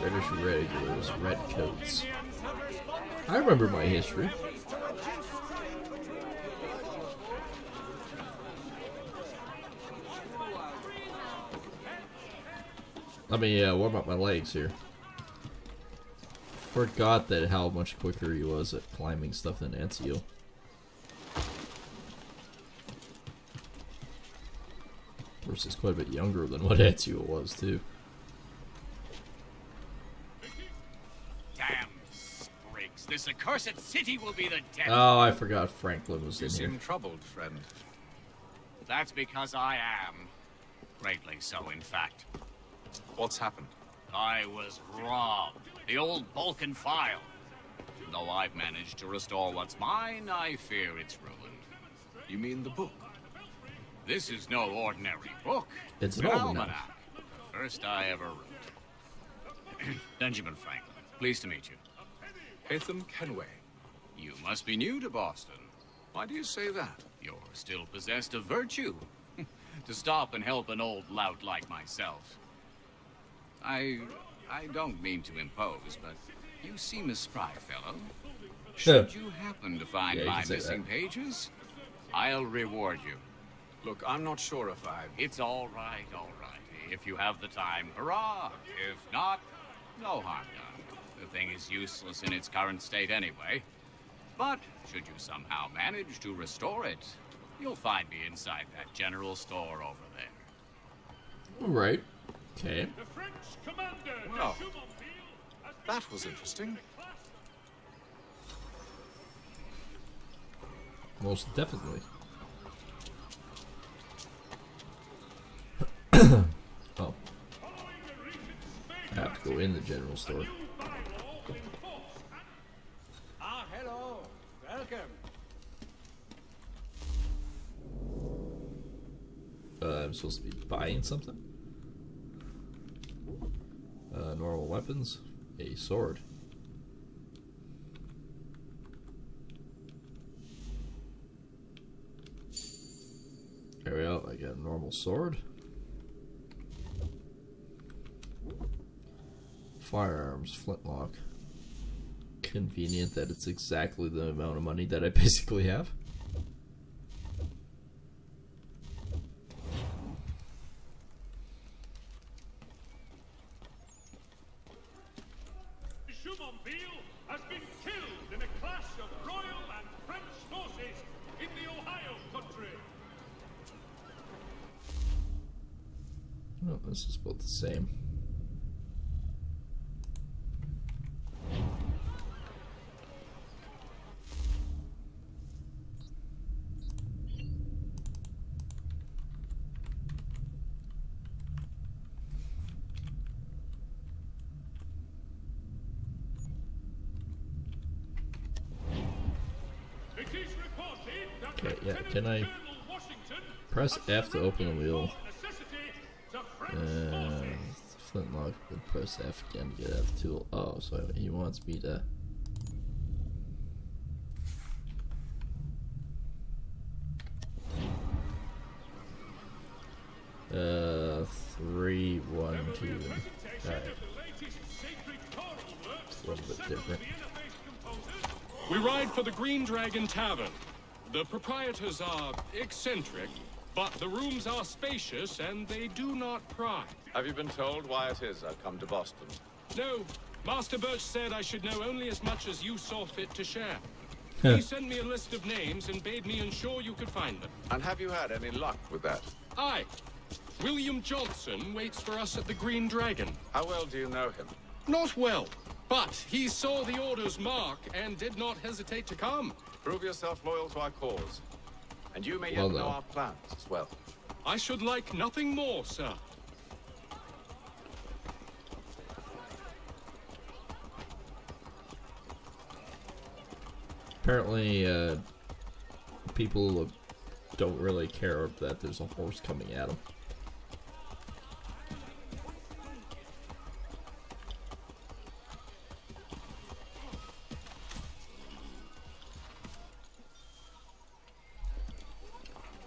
[SPEAKER 1] British regulars, redcoats. I remember my history. Let me warm up my legs here. Forgot that how much quicker he was at climbing stuff than Ezio. Of course, he's quite a bit younger than what Ezio was, too.
[SPEAKER 9] Damn sprigs. This accursed city will be the death.
[SPEAKER 1] Oh, I forgot Franklin was in here.
[SPEAKER 7] You seem troubled, friend.
[SPEAKER 9] That's because I am. Greatly so, in fact.
[SPEAKER 7] What's happened?
[SPEAKER 9] I was robbed. The old Balkan file. Though I've managed to restore what's mine, I fear it's ruined.
[SPEAKER 7] You mean the book?
[SPEAKER 2] This is no ordinary book.
[SPEAKER 1] It's an almanac.
[SPEAKER 2] First I ever wrote. Benjamin Franklin, pleased to meet you.
[SPEAKER 3] Haytham Kenway.
[SPEAKER 2] You must be new to Boston.
[SPEAKER 3] Why do you say that?
[SPEAKER 2] You're still possessed of virtue. To stop and help an old lout like myself. I don't mean to impose, but you seem a spry fellow. Should you happen to find my missing pages, I'll reward you.
[SPEAKER 3] Look, I'm not sure if
[SPEAKER 2] It's all right, all right. If you have the time, hurrah! If not, no harm done. The thing is useless in its current state anyway. But should you somehow manage to restore it, you'll find me inside that general store over there.
[SPEAKER 1] All right. Okay.
[SPEAKER 12] The French commander,
[SPEAKER 3] Well,
[SPEAKER 12] Desmonds, has
[SPEAKER 3] that was interesting.
[SPEAKER 1] Most definitely. Oh. I have to go in the general store.
[SPEAKER 9] Ah, hello. Welcome.
[SPEAKER 1] I'm supposed to be buying something. Normal weapons. A sword. There we go. I got a normal sword. Firearms, flintlock. Convenient that it's exactly the amount of money that I basically have.
[SPEAKER 12] Jumonville has been killed in a clash of Royal and French forces in the Ohio country.
[SPEAKER 1] Oh, this is both the same.
[SPEAKER 12] It is reported that
[SPEAKER 1] Okay, yeah,
[SPEAKER 12] Lieutenant
[SPEAKER 1] can I
[SPEAKER 12] Colonel Washington
[SPEAKER 1] press F to open the wheel?
[SPEAKER 12] necessity to French forces.
[SPEAKER 1] Flintlock, then press F again to get out the tool. Oh, so he wants me to. 3, 1, 2. Alright. A little bit different.
[SPEAKER 21] We ride for the Green Dragon Tavern. The proprietors are eccentric, but the rooms are spacious and they do not pry.
[SPEAKER 3] Have you been told why it is I've come to Boston?
[SPEAKER 21] No, Master Birch said I should know only as much as you saw fit to share. He sent me a list of names and bade me ensure you could find them.
[SPEAKER 3] And have you had any luck with that?
[SPEAKER 21] Aye. William Johnson waits for us at the Green Dragon.
[SPEAKER 3] How well do you know him?
[SPEAKER 21] Not well, but he saw the order's mark and did not hesitate to come.
[SPEAKER 3] Prove yourself loyal to our cause. And you may
[SPEAKER 1] Well
[SPEAKER 3] yet know
[SPEAKER 1] done.
[SPEAKER 3] our plans as well.
[SPEAKER 21] I should like nothing more, sir.
[SPEAKER 1] Apparently, people don't really care that there's a horse coming at them.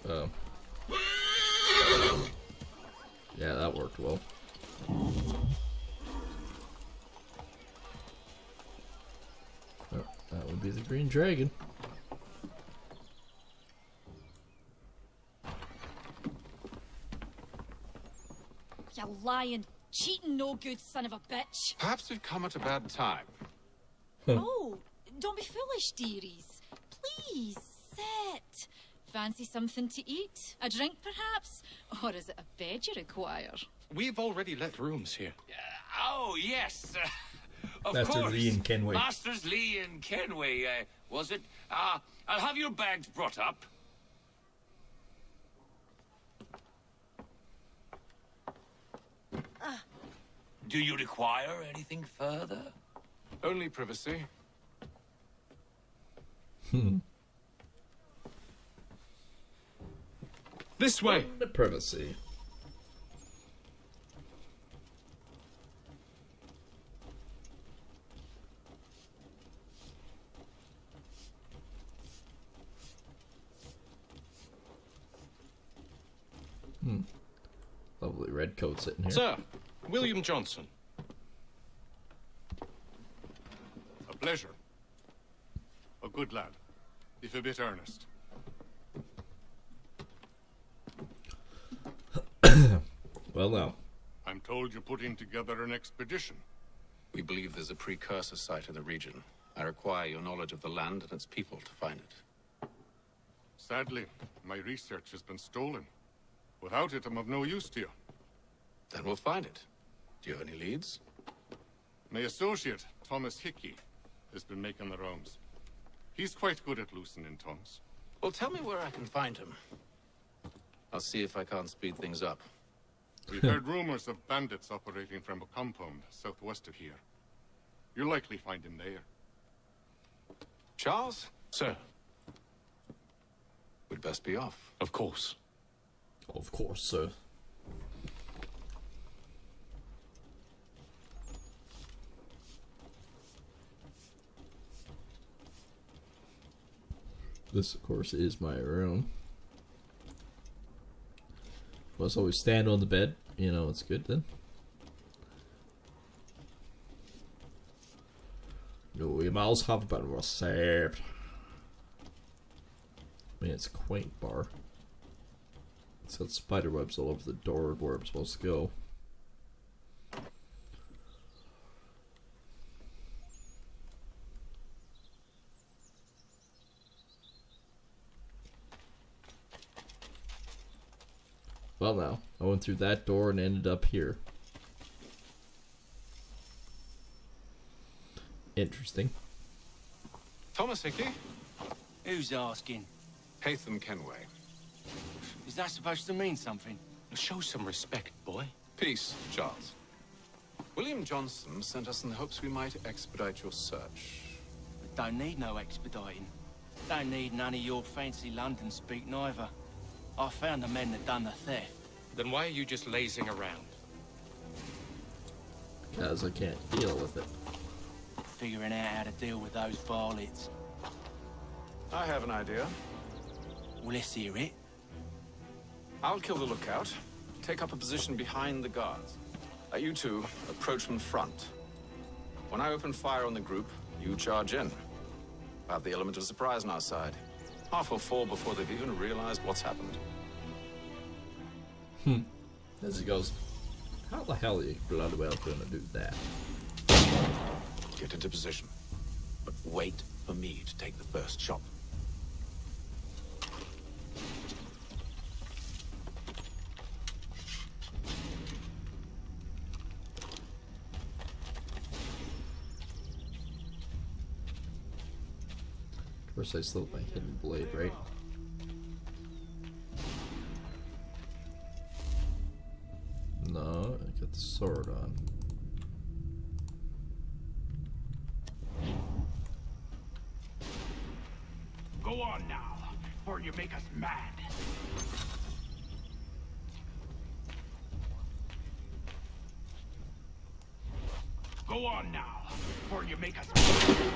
[SPEAKER 1] Oh. Yeah, that worked well. Oh, that would be the Green Dragon.
[SPEAKER 13] You lying, cheating, no good son of a bitch.
[SPEAKER 3] Perhaps we've come at a bad time.
[SPEAKER 13] Oh, don't be foolish, dearies. Please, sit. Fancy something to eat? A drink, perhaps? Or is it a bed you require?
[SPEAKER 21] We've already let rooms here.
[SPEAKER 10] Oh, yes. Of
[SPEAKER 1] Master
[SPEAKER 10] course.
[SPEAKER 1] Lee and Kenway.
[SPEAKER 10] Masters Lee and Kenway, was it? I'll have your bags brought up. Do you require anything further?
[SPEAKER 3] Only privacy.
[SPEAKER 21] This way.
[SPEAKER 1] The privacy. Lovely red coat sitting here.
[SPEAKER 21] Sir, William Johnson.
[SPEAKER 17] A pleasure. A good lad, if a bit earnest.
[SPEAKER 1] Well, now.
[SPEAKER 17] I'm told you're putting together an expedition.
[SPEAKER 3] We believe there's a precursor site in the region. I require your knowledge of the land and its people to find it.
[SPEAKER 17] Sadly, my research has been stolen. Without it, I'm of no use to you.
[SPEAKER 3] Then we'll find it. Do you have any leads?
[SPEAKER 17] My associate, Thomas Hickey, has been making the rounds. He's quite good at loosening tongues.
[SPEAKER 3] Well, tell me where I can find him. I'll see if I can't speed things up.
[SPEAKER 17] We've heard rumors of bandits operating from a compound southwest of here. You'll likely find him there.
[SPEAKER 3] Charles?
[SPEAKER 21] Sir.
[SPEAKER 3] We'd best be off.
[SPEAKER 21] Of course.
[SPEAKER 1] Of course, sir. This, of course, is my room. Must always stand on the bed. You know, it's good then. No emails have been received. I mean, it's a quaint bar. It's got spider webs all over the door where I'm supposed to go. Well, now, I went through that door and ended up here. Interesting.
[SPEAKER 3] Thomas Hickey?
[SPEAKER 5] Who's asking?
[SPEAKER 3] Haytham Kenway.
[SPEAKER 5] Is that supposed to mean something?
[SPEAKER 3] Show some respect, boy. Peace, Charles. William Johnson sent us in the hopes we might expedite your search.
[SPEAKER 5] We don't need no expediting. Don't need none of your fancy London speak neither. I found the men that done the theft.
[SPEAKER 21] Then why are you just lazing around?
[SPEAKER 1] Because I can't deal with it.
[SPEAKER 5] Figuring out how to deal with those varlets.
[SPEAKER 3] I have an idea.
[SPEAKER 5] Well, let's hear it.
[SPEAKER 3] I'll kill the lookout. Take up a position behind the guards. You two approach from front. When I open fire on the group, you charge in. Have the element of surprise on our side. Half will fall before they've even realized what's happened.
[SPEAKER 1] As he goes, how the hell are you bloody well gonna do that?
[SPEAKER 3] Get into position. But wait for me to take the first shot.
[SPEAKER 1] First I still have my hidden blade, right? No, I got the sword on.
[SPEAKER 17] Go on now, or you make us mad. Go on now, or you make us mad.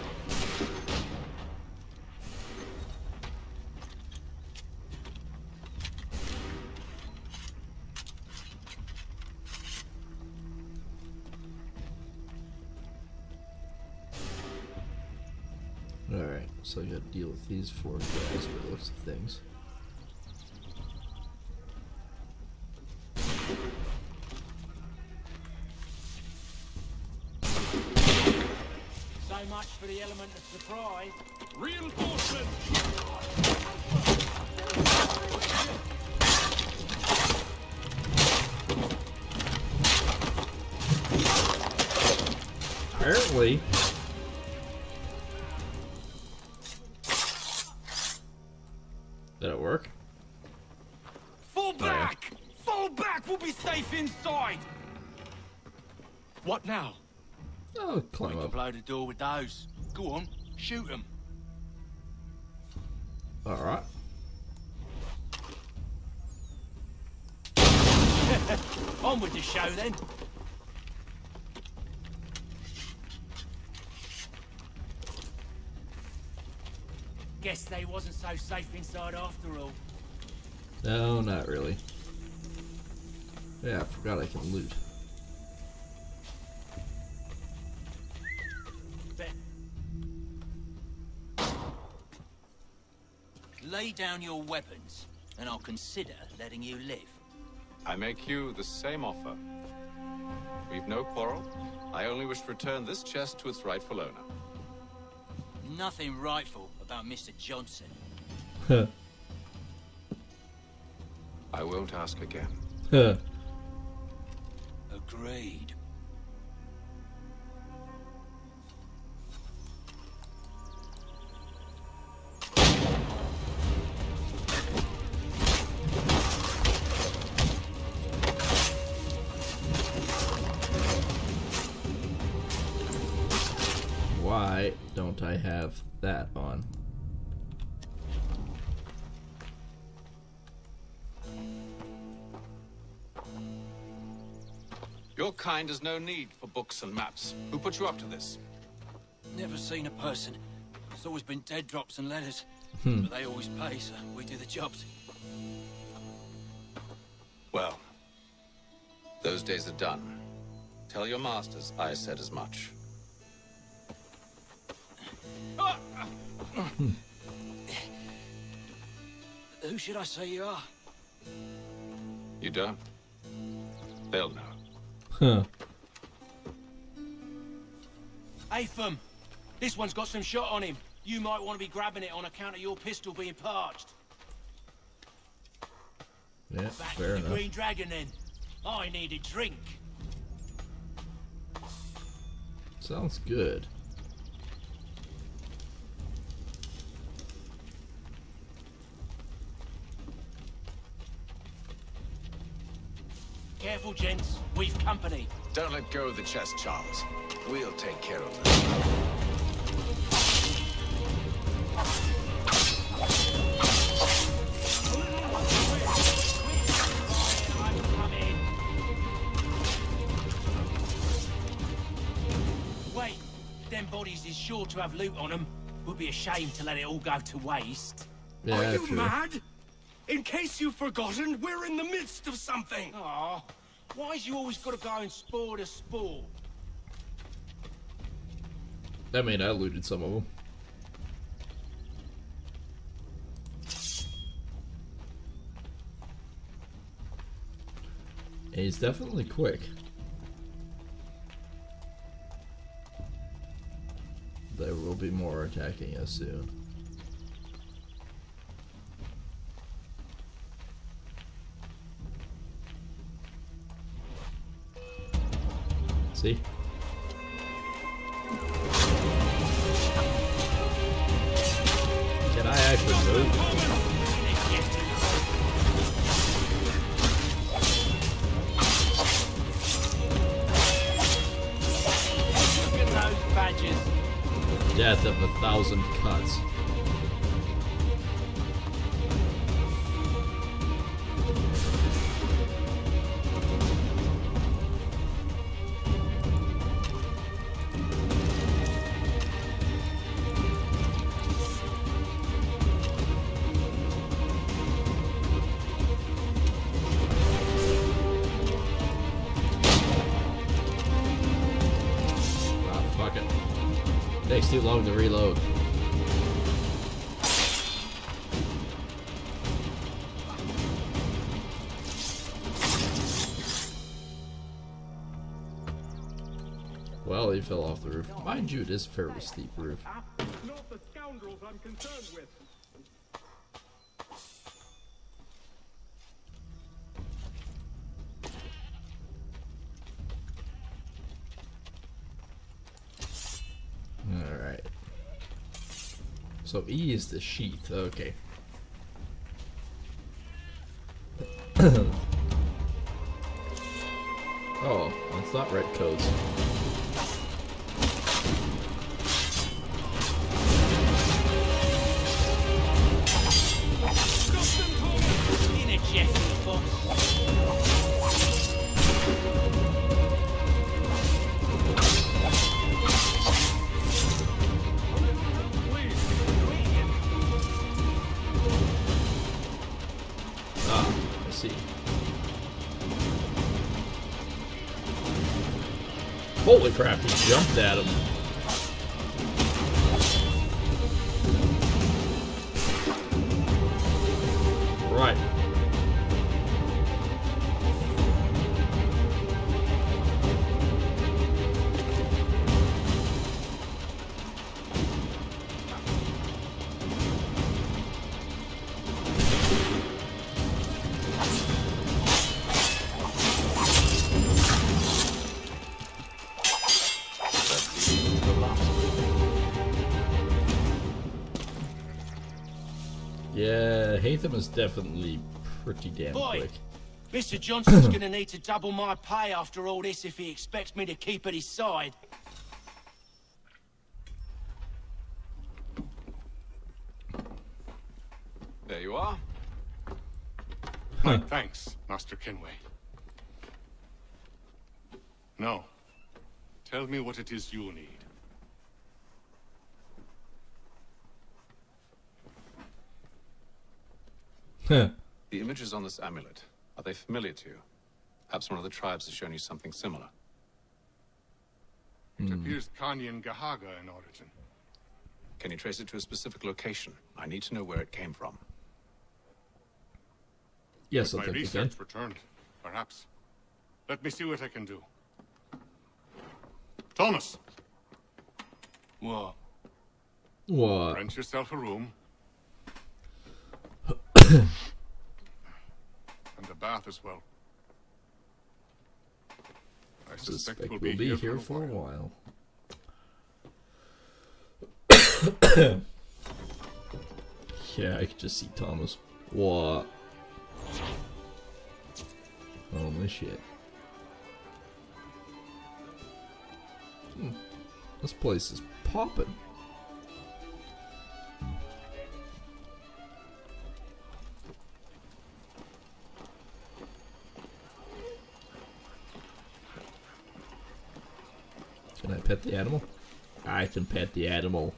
[SPEAKER 1] Alright, so I gotta deal with these four guys by the looks of things.
[SPEAKER 5] So much for the element of surprise.
[SPEAKER 17] Reinforcements!
[SPEAKER 1] Apparently. Did it work?
[SPEAKER 5] Fall back! Fall back! We'll be safe inside!
[SPEAKER 21] What now?
[SPEAKER 1] Oh, climb
[SPEAKER 5] We can
[SPEAKER 1] up.
[SPEAKER 5] blow the door with those. Go on, shoot them. On with the show then. Guess they wasn't so safe inside after all.
[SPEAKER 1] No, not really. Yeah, I forgot I can loot.
[SPEAKER 5] Lay down your weapons, and I'll consider letting you live.
[SPEAKER 3] I make you the same offer. We've no quarrel. I only wish to return this chest to its rightful owner.
[SPEAKER 5] Nothing rightful about Mr. Johnson.
[SPEAKER 3] I won't ask again.
[SPEAKER 5] Agreed.
[SPEAKER 1] Why don't I have that on?
[SPEAKER 3] Your kind has no need for books and maps. Who put you up to this?
[SPEAKER 5] Never seen a person. It's always been dead drops and letters.
[SPEAKER 1] Hmm.
[SPEAKER 5] But they always pay, so we do the jobs.
[SPEAKER 3] Well, those days are done. Tell your masters I said as much.
[SPEAKER 5] Who should I say you are?
[SPEAKER 3] You don't? They'll know.
[SPEAKER 1] Huh.
[SPEAKER 5] Atham, this one's got some shot on him. You might want to be grabbing it on account of your pistol being parched.
[SPEAKER 1] Yeah,
[SPEAKER 5] Back
[SPEAKER 1] fair
[SPEAKER 5] to the
[SPEAKER 1] enough.
[SPEAKER 5] Green Dragon then. I need a drink.
[SPEAKER 1] Sounds good.
[SPEAKER 5] Careful, gents. We've company.
[SPEAKER 3] Don't let go of the chest, Charles. We'll take care of it.
[SPEAKER 5] Wait, them bodies is sure to have loot on them. Would be a shame to let it all go to waste.
[SPEAKER 1] Yeah,
[SPEAKER 8] Are you
[SPEAKER 1] true.
[SPEAKER 8] mad? In case you've forgotten, we're in the midst of something.
[SPEAKER 5] Aw, why's you always got to go and spoil the sport?
[SPEAKER 1] I mean, I looted some of them. And he's definitely quick. There will be more attacking us soon. See? Can I actually move?
[SPEAKER 5] Look at those badges.
[SPEAKER 1] Death of 1,000 cuts. Takes too long to reload. Well, he fell off the roof. Mind you, it is a fairly steep roof.
[SPEAKER 21] Not the scoundrels I'm concerned with.
[SPEAKER 1] Alright. So E is the sheath, okay. Oh, that's not red codes.
[SPEAKER 5] In a chest, boss.
[SPEAKER 1] Holy crap, he jumped at him. Right. Yeah, Hatham is definitely pretty damn
[SPEAKER 5] Boy,
[SPEAKER 1] quick.
[SPEAKER 5] Mr. Johnson's gonna need to double my pay after all this if he expects me to keep at his side.
[SPEAKER 3] There you are.
[SPEAKER 21] My thanks, Master Kenway. Now, tell me what it is you need.
[SPEAKER 3] The images on this amulet, are they familiar to you? Perhaps one of the tribes has shown you something similar.
[SPEAKER 21] It appears Kanyan Gahaga in origin.
[SPEAKER 3] Can you trace it to a specific location? I need to know where it came from.
[SPEAKER 1] Yes,
[SPEAKER 21] With
[SPEAKER 1] I
[SPEAKER 21] my
[SPEAKER 1] think we
[SPEAKER 21] research
[SPEAKER 1] can.
[SPEAKER 21] returned, perhaps. Let me see what I can do. Thomas!
[SPEAKER 5] What?
[SPEAKER 1] What?
[SPEAKER 21] Rent yourself a room. And a bath as well. I suspect we'll be here
[SPEAKER 1] for a while. Yeah, I could just see Thomas. What? Holy shit. This place is popping. Can I pet the animal? I can pet the animal.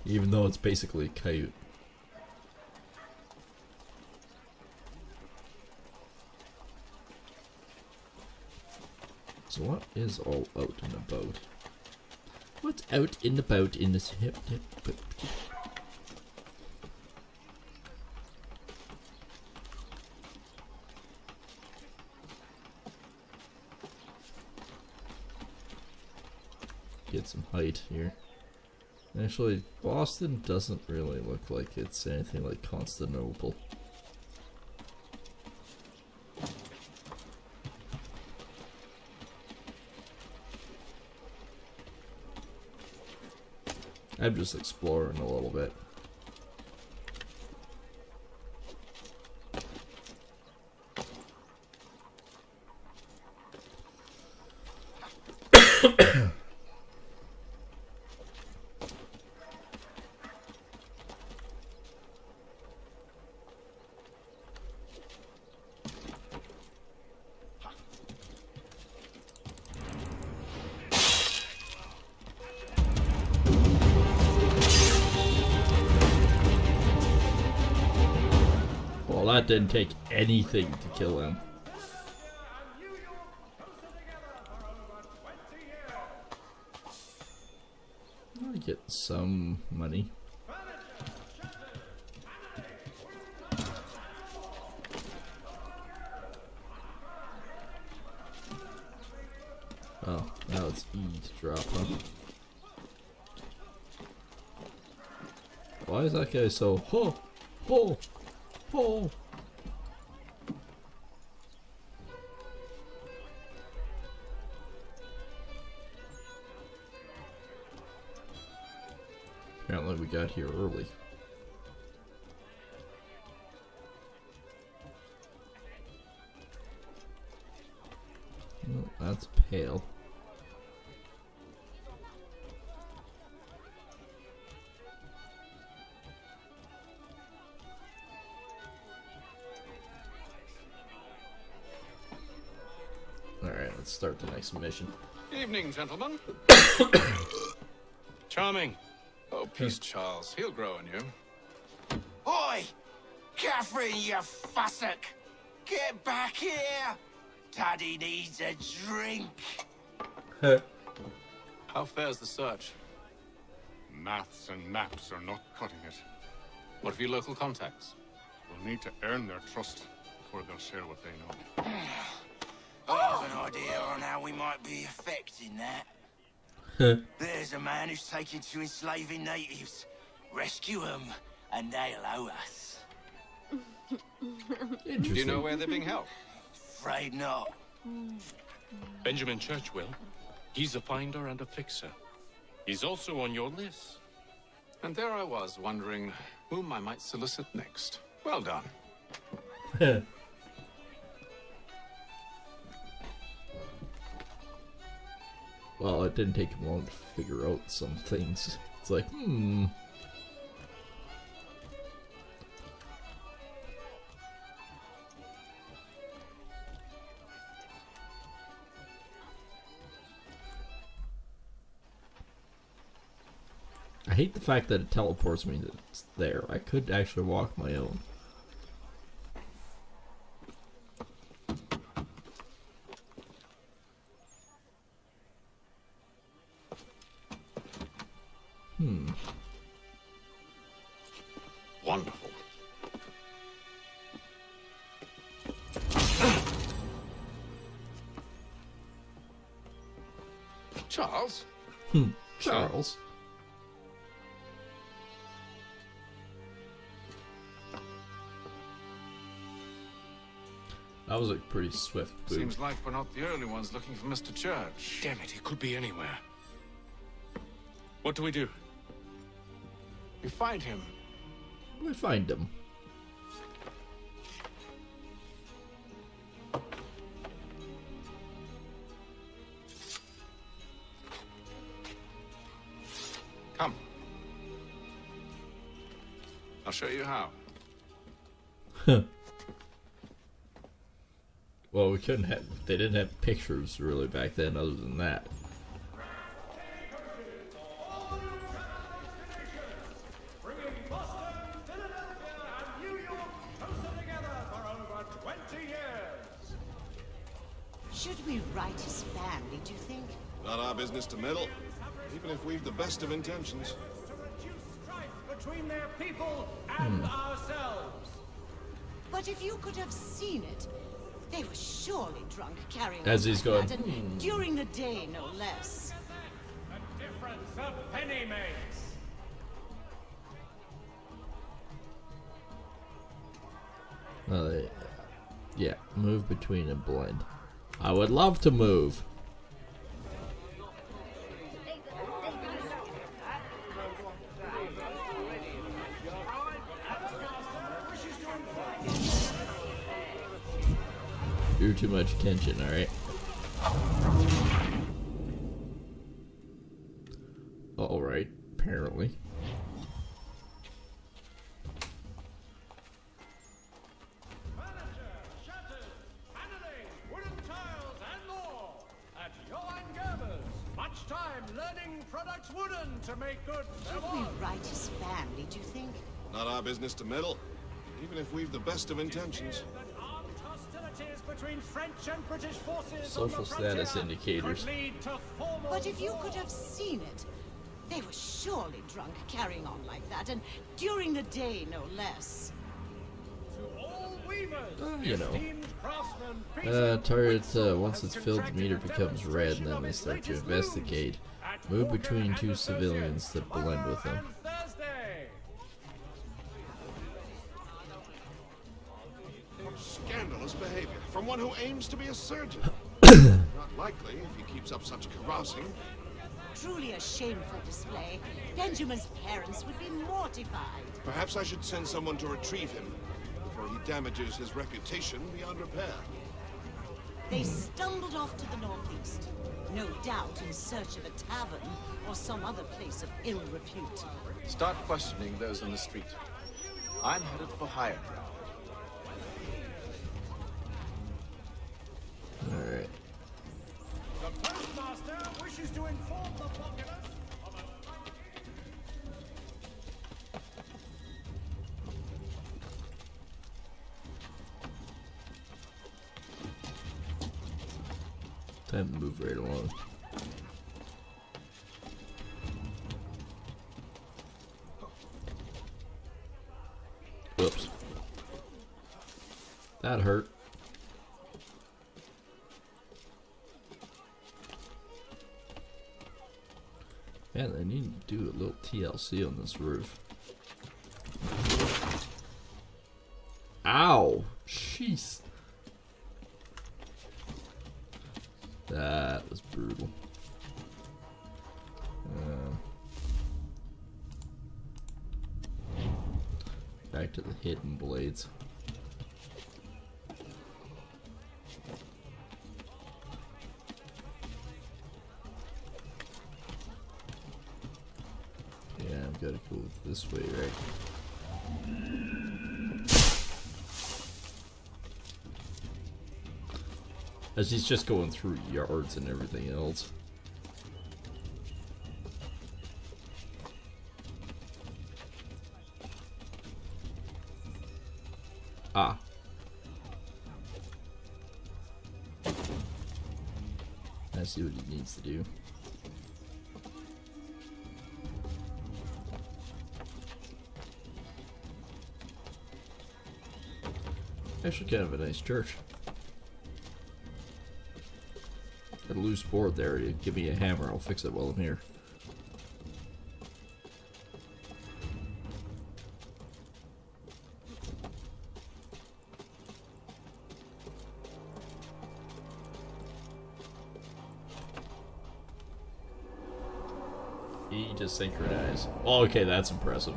[SPEAKER 1] Even though it's basically a coyote. So what is all out and about? What's out and about in this hip? Get some height here. Actually, Boston doesn't really look like it's anything like Constantinople. I'm just exploring a little bit. Well, that didn't take anything to kill him. I get some money. Oh, now it's E to drop, huh? Why is that guy so ho ho ho? Apparently we got here early. Oh, that's pale. Alright, let's start the next mission.
[SPEAKER 3] Evening, gentlemen.
[SPEAKER 4] Charming.
[SPEAKER 3] Oh, peace, Charles. He'll grow on you.
[SPEAKER 19] Oi! Catherine, you fussock!
[SPEAKER 5] Get back here! Daddy needs a drink.
[SPEAKER 3] How fares the search?
[SPEAKER 16] Maths and maps are not cutting it.
[SPEAKER 3] What of your local contacts?
[SPEAKER 16] We'll need to earn their trust before they'll share what they know.
[SPEAKER 5] I have an idea on how we might be affecting that. There's a man who's taken to enslaving natives. Rescue them, and they'll owe us.
[SPEAKER 3] Do you know where they're being held?
[SPEAKER 5] Afraid not.
[SPEAKER 21] Benjamin Churchwill. He's a finder and a fixer. He's also on your list.
[SPEAKER 3] And there I was, wondering whom I might solicit next. Well done.
[SPEAKER 1] Well, it didn't take him long to figure out some things. It's like, I hate the fact that it teleports me that it's there. I could actually walk my own.
[SPEAKER 3] Wonderful. Charles?
[SPEAKER 1] Charles? That was a pretty swift boot.
[SPEAKER 3] Seems like we're not the only ones looking for Mr. Church.
[SPEAKER 21] Damn it, he could be anywhere. What do we do?
[SPEAKER 3] We find him.
[SPEAKER 1] We find him.
[SPEAKER 3] Come. I'll show you how.
[SPEAKER 1] Well, we couldn't have. They didn't have pictures really back then, other than that.
[SPEAKER 12] Bringing Boston, Philadelphia, and New York closer together for over 20 years.
[SPEAKER 22] Should we write his family, do you think?
[SPEAKER 23] Not our business to meddle, even if we've the best of intentions.
[SPEAKER 12] To reduce strife between their people and ourselves.
[SPEAKER 22] But if you could have seen it, they were surely drunk carrying
[SPEAKER 1] As
[SPEAKER 22] on
[SPEAKER 1] he's
[SPEAKER 22] like
[SPEAKER 1] going,
[SPEAKER 22] that, and during the day, no less.
[SPEAKER 12] The difference a penny makes.
[SPEAKER 1] Yeah, move between and blend. I would love to move. You're too much attention, alright? Alright, apparently.
[SPEAKER 12] Wooden tiles and more at Johann Gerber's. Much time learning products wooden to make good.
[SPEAKER 22] Should we write his family, do you think?
[SPEAKER 23] Not our business to meddle, even if we've the best of intentions.
[SPEAKER 12] Hostilities between French and British forces
[SPEAKER 1] Social status indicators.
[SPEAKER 12] could lead to formal
[SPEAKER 22] But if you
[SPEAKER 12] war.
[SPEAKER 22] could have seen it, they were surely drunk carrying on like that, and during the day, no less.
[SPEAKER 12] To all weavers,
[SPEAKER 1] You know.
[SPEAKER 12] esteemed craftsmen,
[SPEAKER 1] Target, once it's filled, the meter becomes red, and then they start to investigate. Move between two civilians that blend with them.
[SPEAKER 23] Scandalous behavior from one who aims to be a surgeon. Not likely if he keeps up such carousing.
[SPEAKER 22] Truly a shameful display. Benjamin's parents would be mortified.
[SPEAKER 23] Perhaps I should send someone to retrieve him before he damages his reputation beyond repair.
[SPEAKER 22] They stumbled off to the northeast, no doubt in search of a tavern or some other place of ill repute.
[SPEAKER 3] Start questioning those on the street. I'm headed for higher ground.
[SPEAKER 1] Alright.
[SPEAKER 12] The postmaster wishes to inform the populace of a
[SPEAKER 1] Time to move right along. Whoops. That hurt. Man, I need to do a little TLC on this roof. Ow! Jeez. That was brutal. Back to the hidden blades. Yeah, I've got to go this way, right? As he's just going through yards and everything else. Ah. I see what he needs to do. Actually, kind of a nice church. Got a loose board there. You give me a hammer, I'll fix it while I'm here. E to synchronize. Oh, okay, that's impressive.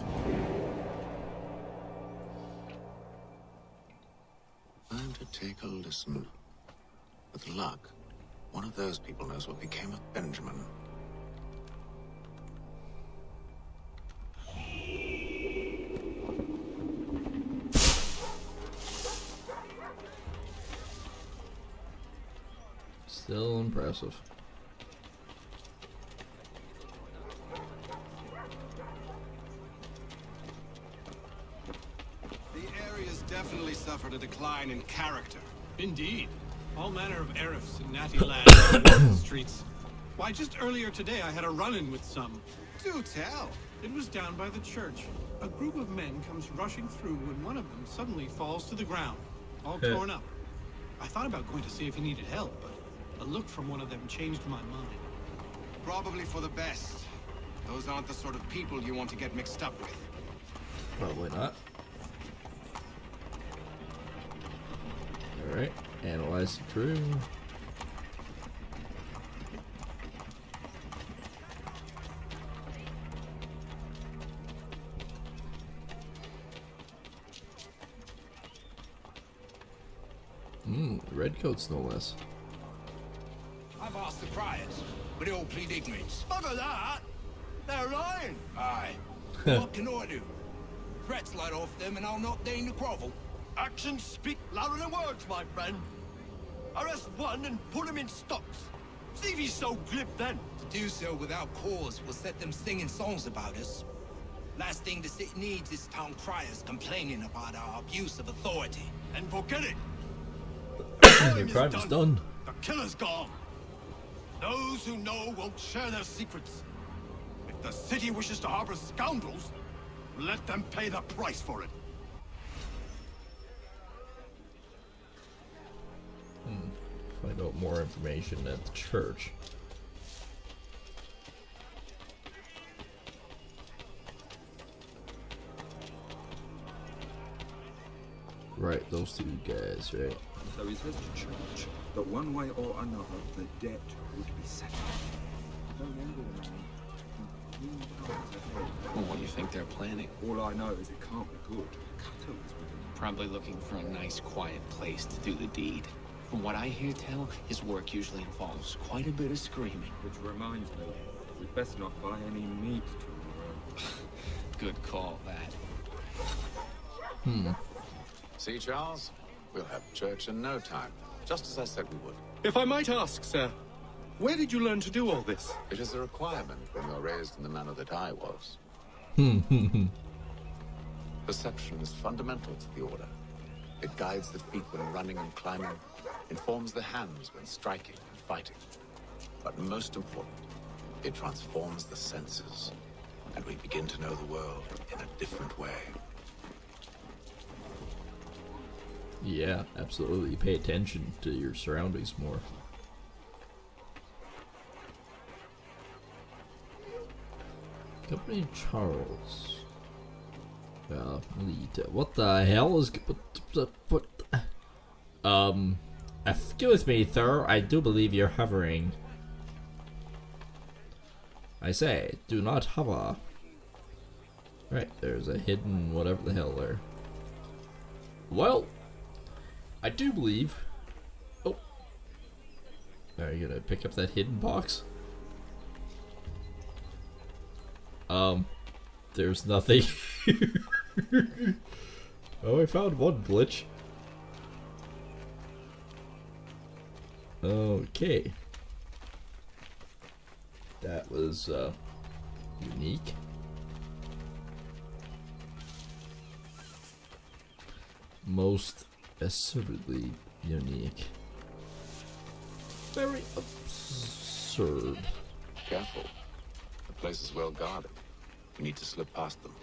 [SPEAKER 15] Time to take a listen. With luck, one of those people knows what became of Benjamin.
[SPEAKER 1] Still impressive.
[SPEAKER 6] The area's definitely suffered a decline in character.
[SPEAKER 12] Indeed. All manner of Arifs and natty lads on the streets. Why, just earlier today I had a run-in with some.
[SPEAKER 6] Do tell.
[SPEAKER 12] It was down by the church. A group of men comes rushing through when one of them suddenly falls to the ground, all torn up. I thought about going to see if he needed help, but a look from one of them changed my mind.
[SPEAKER 6] Probably for the best. Those aren't the sort of people you want to get mixed up with.
[SPEAKER 1] Probably not. Alright, analyze the crew. Redcoats no less.
[SPEAKER 17] I've asked the criers, but they all plead ignorance. Bugger that! They're lying! Aye. What can I do? Threats light off them and I'll not deign to grovel.
[SPEAKER 8] Actions speak louder than words, my friend. Arrest one and put him in stocks. See if he's so glib then.
[SPEAKER 17] To do so without cause will set them singing songs about us. Last thing the city needs is town criers complaining about our abuse of authority.
[SPEAKER 8] And forget it.
[SPEAKER 1] The crime is done.
[SPEAKER 8] The killer's gone. Those who know won't share their secrets. If the city wishes to harbor scoundrels, let them pay the price for it.
[SPEAKER 1] Find out more information at the church. Right, those two guys, right?
[SPEAKER 18] So he says to church that one way or another the debt would be settled. Well,
[SPEAKER 14] what do you think they're planning?
[SPEAKER 18] All I know is it can't be good. Cato is with him.
[SPEAKER 14] Probably looking for a nice, quiet place to do the deed. From what I hear tell, his work usually involves quite a bit of screaming.
[SPEAKER 18] Which reminds me, we'd best not buy any meat tomorrow.
[SPEAKER 14] Good call, that.
[SPEAKER 3] See, Charles? We'll have church in no time, just as I said we would.
[SPEAKER 12] If I might ask, sir, where did you learn to do all this?
[SPEAKER 3] It is a requirement when you're raised in the manner that I was. Perception is fundamental to the order. It guides the feet when running and climbing, informs the hands when striking and fighting. But most important, it transforms the senses, and we begin to know the world in a different way.
[SPEAKER 1] Yeah, absolutely. Pay attention to your surroundings more. Company Charles. Lead. What the hell is... What? Excuse me, sir. I do believe you're hovering. I say, do not hover. Right, there's a hidden whatever the hell there. Well, I do believe... Oh. Are you gonna pick up that hidden box? There's nothing. Oh, I found one glitch. Okay. That was, unique. Most assertedly unique. Very absurd.
[SPEAKER 3] Careful. The place is well guarded. We need to slip past them.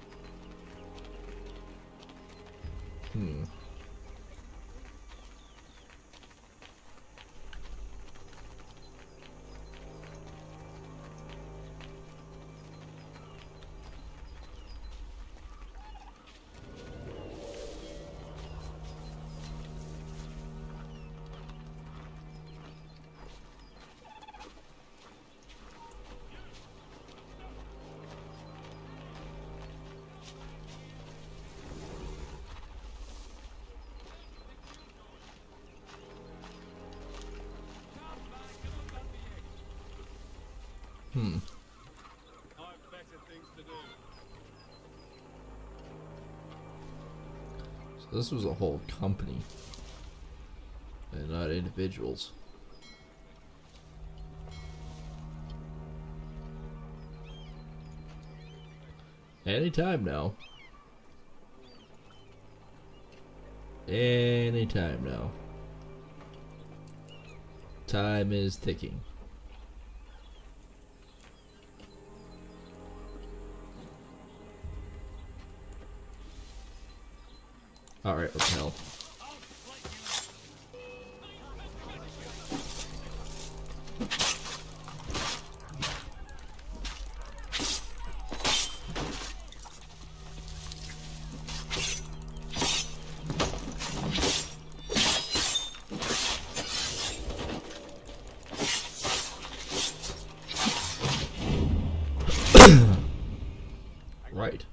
[SPEAKER 1] So this was a whole company, and not individuals. Anytime now. Anytime now. Time is ticking. Alright, what the hell? Right.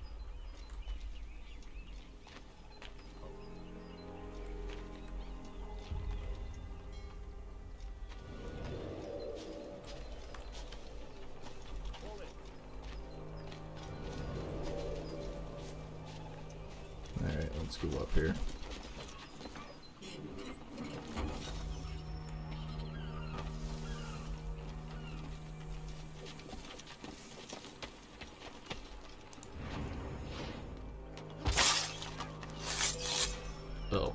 [SPEAKER 1] Alright, let's go up here. Oh.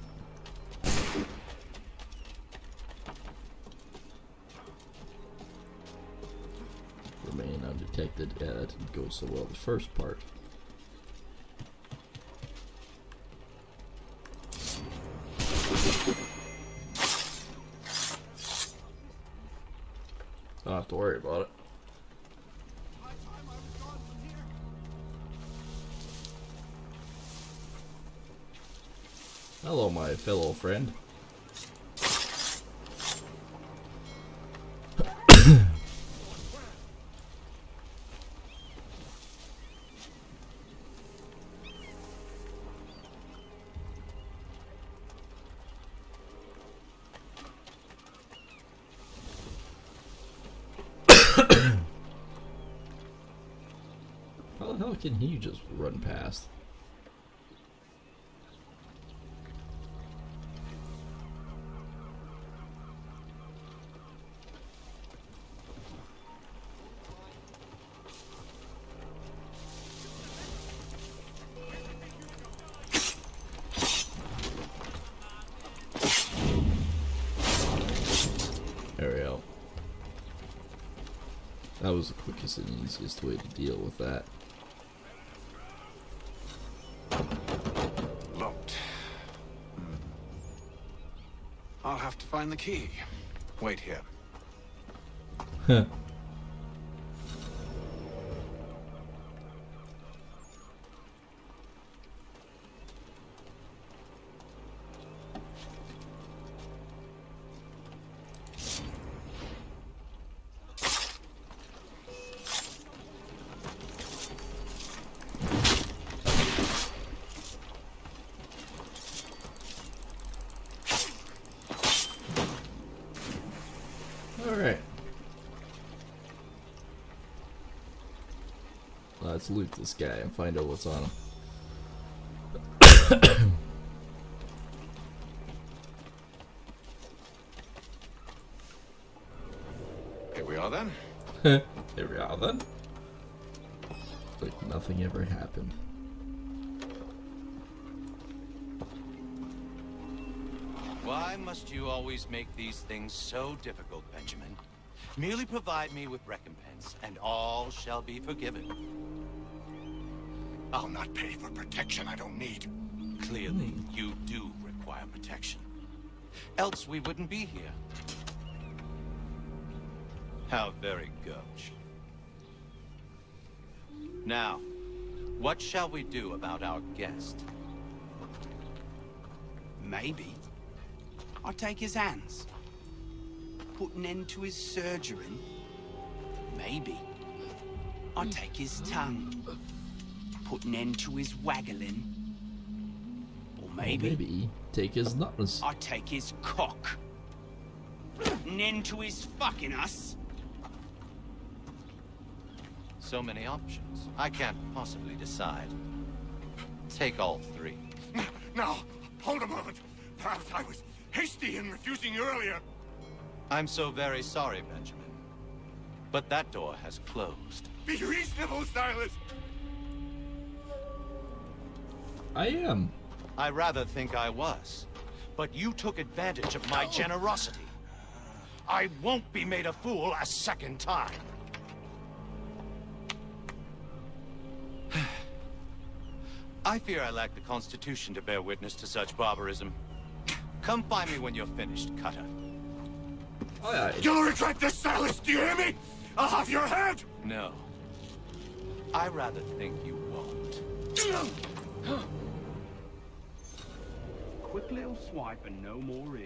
[SPEAKER 1] Remain undetected. Yeah, that didn't go so well the first part. Don't have to worry about it. Hello, my fellow friend. How the hell can he just run past? There we go. That was the quickest and easiest way to deal with that.
[SPEAKER 3] Locked. I'll have to find the key. Wait here.
[SPEAKER 1] Huh. Alright. Let's loot this guy and find out what's on him.
[SPEAKER 3] Here we are then.
[SPEAKER 1] Here we are then. Like nothing ever happened.
[SPEAKER 7] Why must you always make these things so difficult, Benjamin? Merely provide me with recompense, and all shall be forgiven.
[SPEAKER 23] I'll not pay for protection I don't need.
[SPEAKER 7] Clearly, you do require protection. Else we wouldn't be here. How very gauche. Now, what shall we do about our guest?
[SPEAKER 11] Maybe I'll take his hands. Put an end to his surgery. Maybe I'll take his tongue. Put an end to his waggling. Or
[SPEAKER 1] maybe take his nuts.
[SPEAKER 11] I'll take his cock. Put an end to his fucking us.
[SPEAKER 7] So many options. I can't possibly decide. Take all three.
[SPEAKER 23] Now, hold a moment. Perhaps I was hasty in refusing you earlier.
[SPEAKER 7] I'm so very sorry, Benjamin. But that door has closed.
[SPEAKER 23] Be reasonable, Silas.
[SPEAKER 1] I am.
[SPEAKER 7] I rather think I was. But you took advantage of my generosity. I won't be made a fool a second time. I fear I lack the constitution to bear witness to such barbarism. Come find me when you're finished, Cutter.
[SPEAKER 23] You'll regret this, Silas, do you hear me? I'll have your head!
[SPEAKER 7] No. I rather think you won't.
[SPEAKER 20] Quick little swipe and no more is.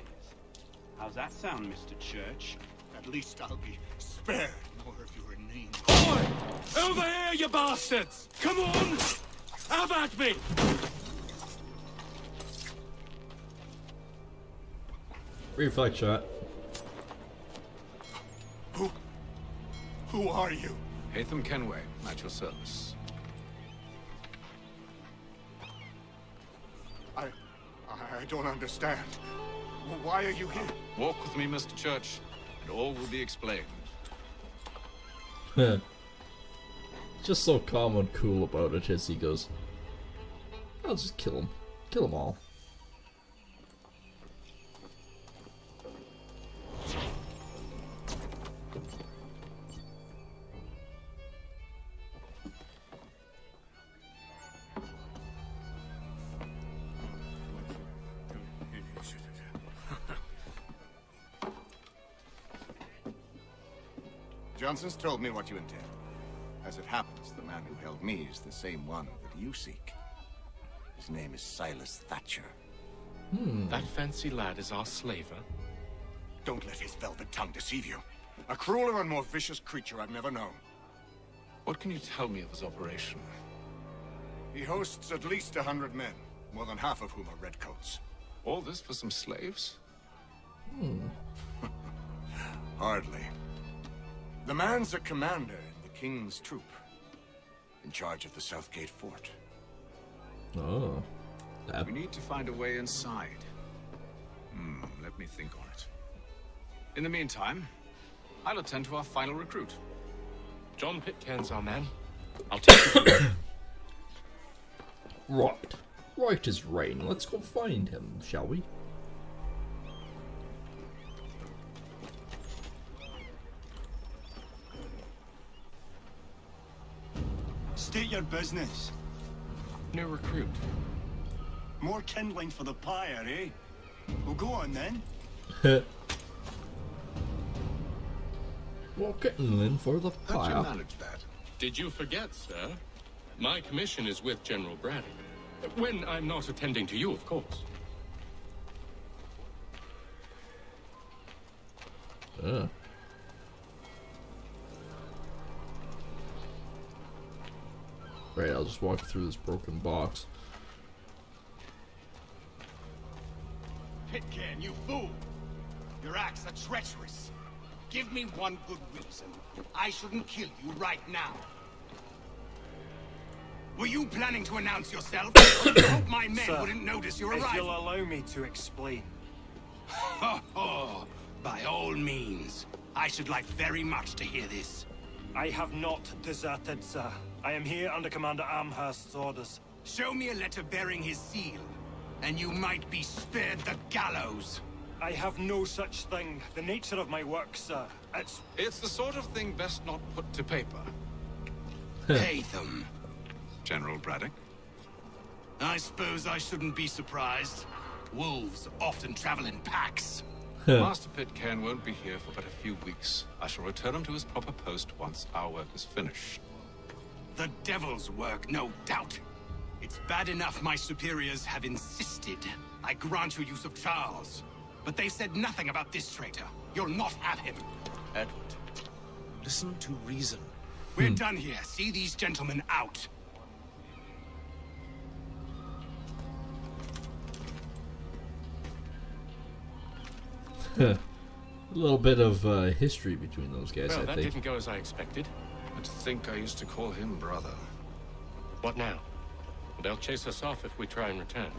[SPEAKER 20] How's that sound, Mr. Church?
[SPEAKER 23] At least I'll be spared more of your name.
[SPEAKER 8] Oi! Over here, you bastards! Come on! Have at me!
[SPEAKER 1] Reflex shot.
[SPEAKER 23] Who are you?
[SPEAKER 3] Hatham Kenway, at your service.
[SPEAKER 23] I don't understand. Why are you here?
[SPEAKER 3] Walk with me, Mr. Church, and all will be explained.
[SPEAKER 1] Just so calm and cool about it as he goes, I'll just kill him. Kill them all.
[SPEAKER 6] Johnson's told me what you intend. As it happens, the man who held me is the same one that you seek. His name is Silas Thatcher.
[SPEAKER 14] That fancy lad is our slaver?
[SPEAKER 23] Don't let his velvet tongue deceive you. A crueler and more vicious creature I've never known.
[SPEAKER 3] What can you tell me of his operation?
[SPEAKER 23] He hosts at least 100 men, more than half of whom are redcoats.
[SPEAKER 3] All this for some slaves?
[SPEAKER 23] Hardly. The man's a commander in the King's troop, in charge of the Southgate Fort.
[SPEAKER 1] Oh.
[SPEAKER 3] We need to find a way inside. Let me think on it. In the meantime, I'll attend to our final recruit.
[SPEAKER 21] John Pitcairn's our man. I'll take you.
[SPEAKER 1] Right. Right as rain. Let's go find him, shall we?
[SPEAKER 8] State your business.
[SPEAKER 21] New recruit.
[SPEAKER 8] More kindling for the pyre, eh? Well, go on then.
[SPEAKER 1] Well, kindling for the
[SPEAKER 21] How'd you
[SPEAKER 1] fire.
[SPEAKER 21] manage that? Did you forget, sir? My commission is with General Braddock. When I'm not attending to you, of course.
[SPEAKER 1] Right, I'll just walk through this broken box.
[SPEAKER 17] Pitcairn, you fool! Your acts are treacherous. Give me one good reason I shouldn't kill you right now. Were you planning to announce yourself? I hope my men
[SPEAKER 2] Sir,
[SPEAKER 17] wouldn't notice your
[SPEAKER 2] if
[SPEAKER 17] arrival.
[SPEAKER 2] you'll allow me to explain.
[SPEAKER 17] By all means. I should like very much to hear this.
[SPEAKER 2] I have not deserted, sir. I am here under Commander Amherst's orders.
[SPEAKER 17] Show me a letter bearing his seal, and you might be spared the gallows.
[SPEAKER 2] I have no such thing. The nature of my work, sir.
[SPEAKER 3] It's the sort of thing best not put to paper.
[SPEAKER 17] Hatham.
[SPEAKER 3] General Braddock?
[SPEAKER 17] I suppose I shouldn't be surprised. Wolves often travel in packs.
[SPEAKER 3] Master Pitcairn won't be here for but a few weeks. I shall return him to his proper post once our work is finished.
[SPEAKER 17] The devil's work, no doubt. It's bad enough my superiors have insisted I grant you use of Charles. But they said nothing about this traitor. You'll not have him.
[SPEAKER 3] Edward, listen to reason.
[SPEAKER 17] We're done here. See these gentlemen out.
[SPEAKER 1] A little bit of history between those guys,
[SPEAKER 21] Well,
[SPEAKER 1] I
[SPEAKER 21] that
[SPEAKER 1] think.
[SPEAKER 21] didn't go as I expected.
[SPEAKER 3] I think I used to call him brother.
[SPEAKER 21] What now? They'll chase us off if we try and return.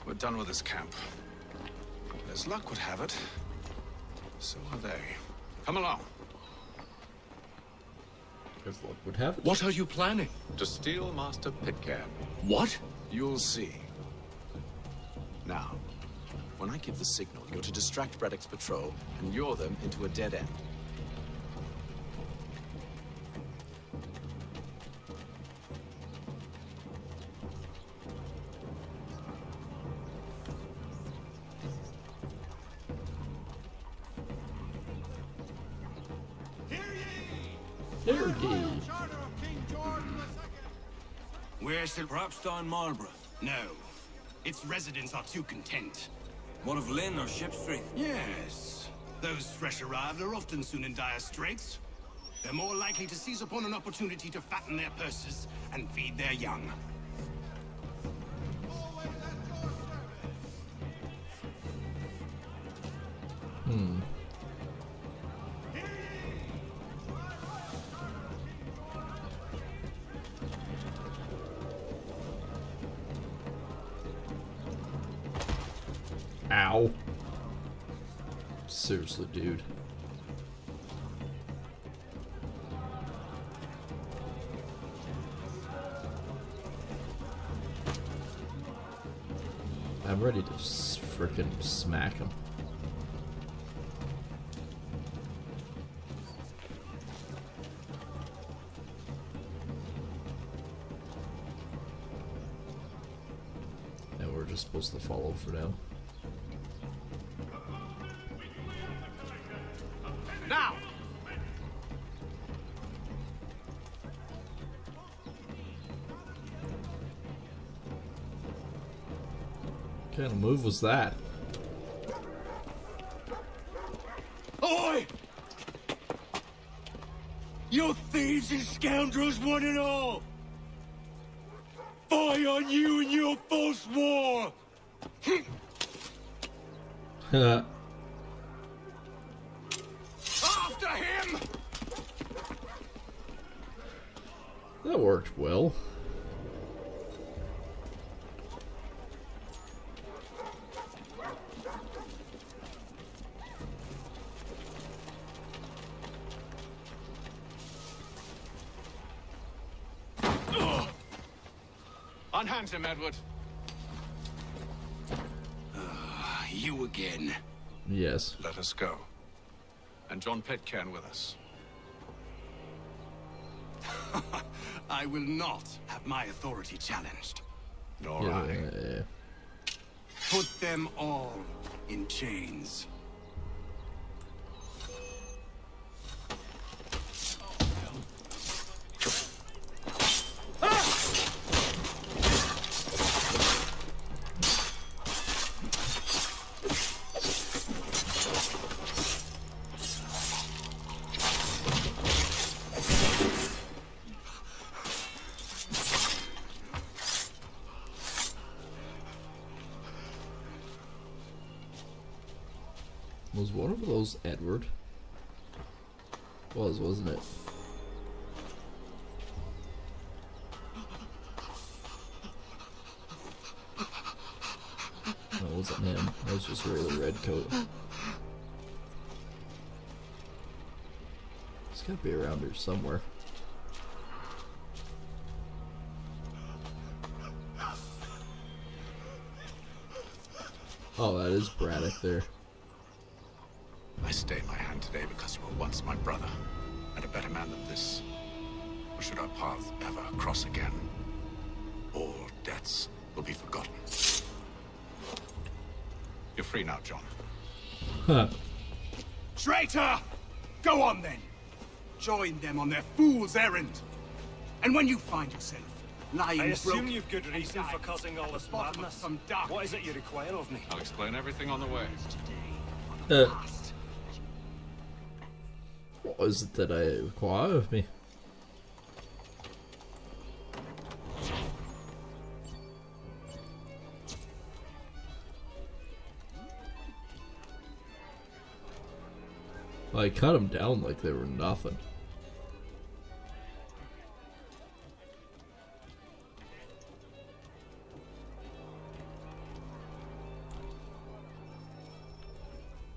[SPEAKER 3] We're done with this camp. As luck would have it, so are they. Come along.
[SPEAKER 1] As luck would have it.
[SPEAKER 21] What are you planning?
[SPEAKER 3] To steal Master Pitcairn.
[SPEAKER 21] What?
[SPEAKER 3] You'll see. Now, when I give the signal, you're to distract Braddock's patrol and lure them into a dead end.
[SPEAKER 17] Where's the... Perhaps down Marlborough? No. Its residents are too content.
[SPEAKER 9] What of Lynn or Ship Street?
[SPEAKER 17] Yes. Those fresh arrived are often soon in dire straits. They're more likely to seize upon an opportunity to fatten their purses and feed their young.
[SPEAKER 1] Ow. Seriously, dude. I'm ready to frickin' smack him. And we're just supposed to follow for now.
[SPEAKER 17] Now!
[SPEAKER 1] What kind of move was that?
[SPEAKER 17] Oi! You thieves and scoundrels, one and all! Fire on you and your false war! After him!
[SPEAKER 1] That worked well.
[SPEAKER 3] Unhand him, Edward.
[SPEAKER 17] You again.
[SPEAKER 1] Yes.
[SPEAKER 3] Let us go. And John Pitcairn with us.
[SPEAKER 17] I will not have my authority challenged.
[SPEAKER 3] Nor
[SPEAKER 1] Yeah.
[SPEAKER 17] Put them all in chains.
[SPEAKER 1] Was one of those Edward? Wasn't it? No, it wasn't him. That was just a regular red coat. It's gotta be around here somewhere. Oh, that is Braddock there.
[SPEAKER 3] I stay my hand today because you were once my brother, and a better man than this. Or should our paths ever cross again, all debts will be forgotten. You're free now, John.
[SPEAKER 1] Huh.
[SPEAKER 17] Traitor! Go on then! Join them on their fool's errand. And when you find yourself lying
[SPEAKER 2] I assume
[SPEAKER 17] broken
[SPEAKER 2] you've good reason for causing all this madness. What is it you require of me?
[SPEAKER 3] I'll explain everything on the way.
[SPEAKER 1] What is it that I require of me? I cut them down like they were nothing.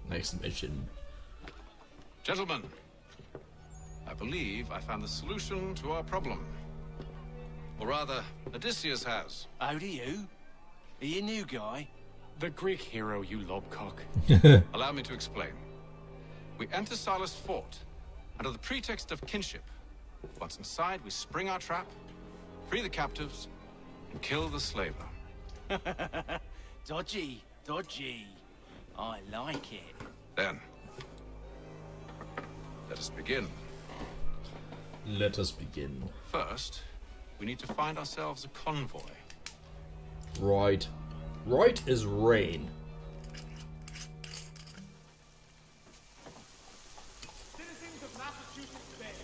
[SPEAKER 1] Next mission.
[SPEAKER 3] Gentlemen, I believe I found the solution to our problem. Or rather, Odysseus has.
[SPEAKER 19] How do you? Are you a new guy?
[SPEAKER 21] The Greek hero, you lobcock.
[SPEAKER 3] Allow me to explain. We enter Silas' fort under the pretext of kinship. Once inside, we spring our trap, free the captives, and kill the slaver.
[SPEAKER 19] Dodgy, dodgy. I like it.
[SPEAKER 3] Then, let us begin.
[SPEAKER 1] Let us begin.
[SPEAKER 3] First, we need to find ourselves a convoy.
[SPEAKER 1] Right. Right is rain.
[SPEAKER 12] Citizens of Massachusetts Bay.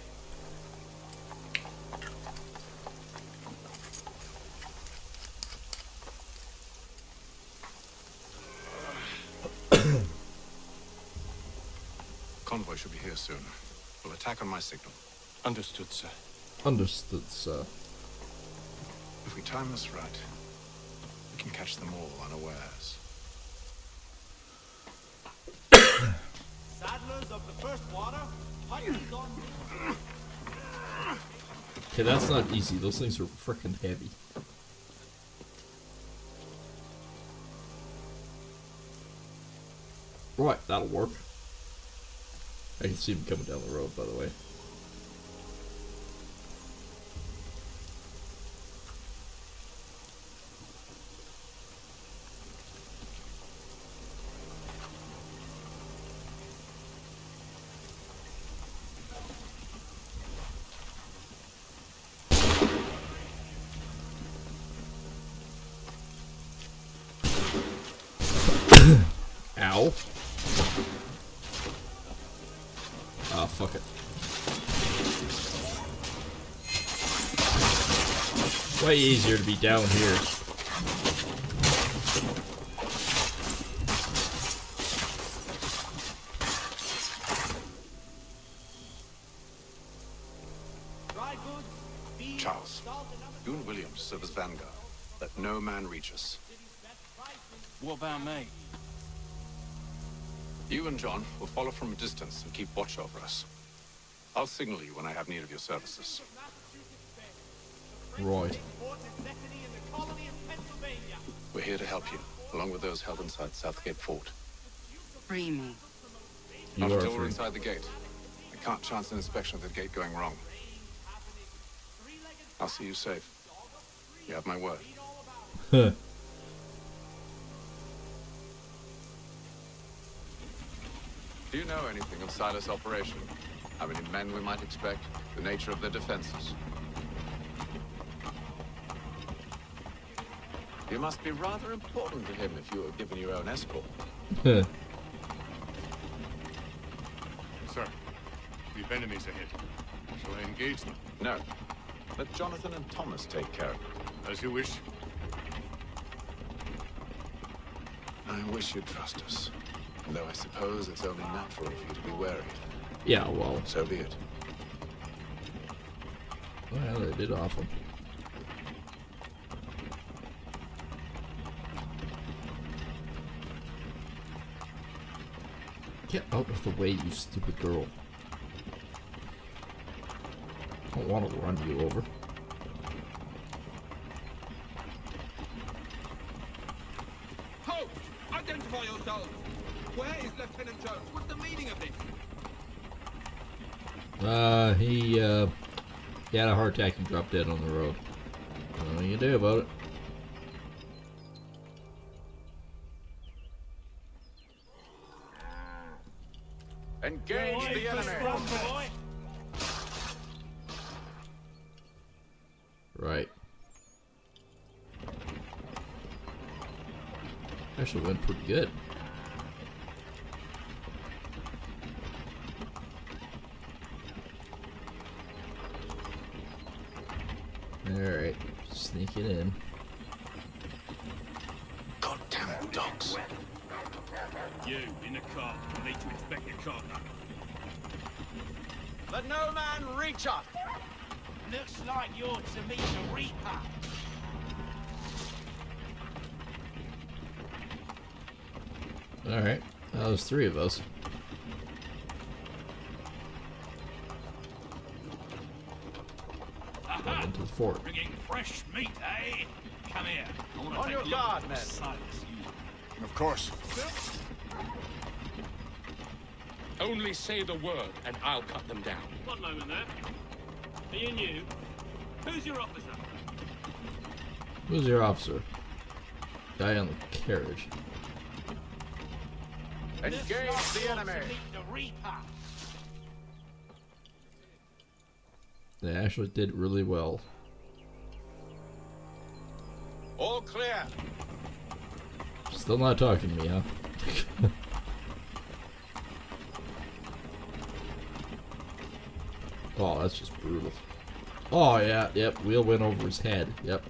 [SPEAKER 3] Convoy should be here soon. We'll attack on my signal.
[SPEAKER 21] Understood, sir.
[SPEAKER 1] Understood, sir.
[SPEAKER 3] If we time this right, we can catch them all unawares.
[SPEAKER 12] Saddlers of the first water, pikers on me.
[SPEAKER 1] Okay, that's not easy. Those things are freaking heavy. Right, that'll work. I can see them coming down the road, by the way. Ow. Ah, fuck it. Way easier to be down here.
[SPEAKER 3] Charles, you and William serve as vanguard. Let no man reach us.
[SPEAKER 19] What about me?
[SPEAKER 3] You and John will follow from a distance and keep watch over us. I'll signal you when I have need of your services.
[SPEAKER 1] Right.
[SPEAKER 3] We're here to help you, along with those held inside Southgate Fort.
[SPEAKER 4] Free me.
[SPEAKER 3] Not until we're inside the gate. I can't chance an inspection of the gate going wrong. I'll see you safe. You have my word.
[SPEAKER 1] Huh.
[SPEAKER 3] Do you know anything of Silas' operation? How many men we might expect? The nature of their defenses? You must be rather important to him if you were given your own escort.
[SPEAKER 1] Huh.
[SPEAKER 8] Sir, we've enemies ahead. Shall I engage them?
[SPEAKER 3] No. Let Jonathan and Thomas take care of it.
[SPEAKER 8] As you wish.
[SPEAKER 3] I wish you'd trust us. Though I suppose it's only natural for you to be wary.
[SPEAKER 1] Yeah, well.
[SPEAKER 3] So be it.
[SPEAKER 1] Well, they did offer. Get out of the way, you stupid girl. I don't want to run you over.
[SPEAKER 9] Halt! Identify yourselves! Where is Lieutenant Jones? What's the meaning of this?
[SPEAKER 1] He had a heart attack and dropped dead on the road. What you do about it?
[SPEAKER 3] Engage the enemy!
[SPEAKER 1] Right. Actually went pretty good. Alright, sneaking in.
[SPEAKER 3] Goddamn dogs.
[SPEAKER 20] You, in the car. I need to inspect your car.
[SPEAKER 11] Let no man reach us.
[SPEAKER 22] Looks like you're to meet the Reaper.
[SPEAKER 1] Alright, that was 3 of us. Going into the fort.
[SPEAKER 20] Bringing fresh meat, eh? Come here. I want to
[SPEAKER 11] On
[SPEAKER 20] take
[SPEAKER 11] your
[SPEAKER 20] a look
[SPEAKER 11] guard,
[SPEAKER 20] at
[SPEAKER 11] men.
[SPEAKER 20] Silas.
[SPEAKER 23] Of course.
[SPEAKER 21] Only say the word, and I'll cut them down.
[SPEAKER 20] One moment there. Me and you. Who's your officer?
[SPEAKER 1] Who's your officer? Guy on the carriage.
[SPEAKER 3] Engage the enemy!
[SPEAKER 22] The Reaper.
[SPEAKER 1] They actually did really well.
[SPEAKER 3] All clear!
[SPEAKER 1] Still not talking to me, huh? Oh, that's just brutal. Oh, yeah, yep, wheel went over his head, yep.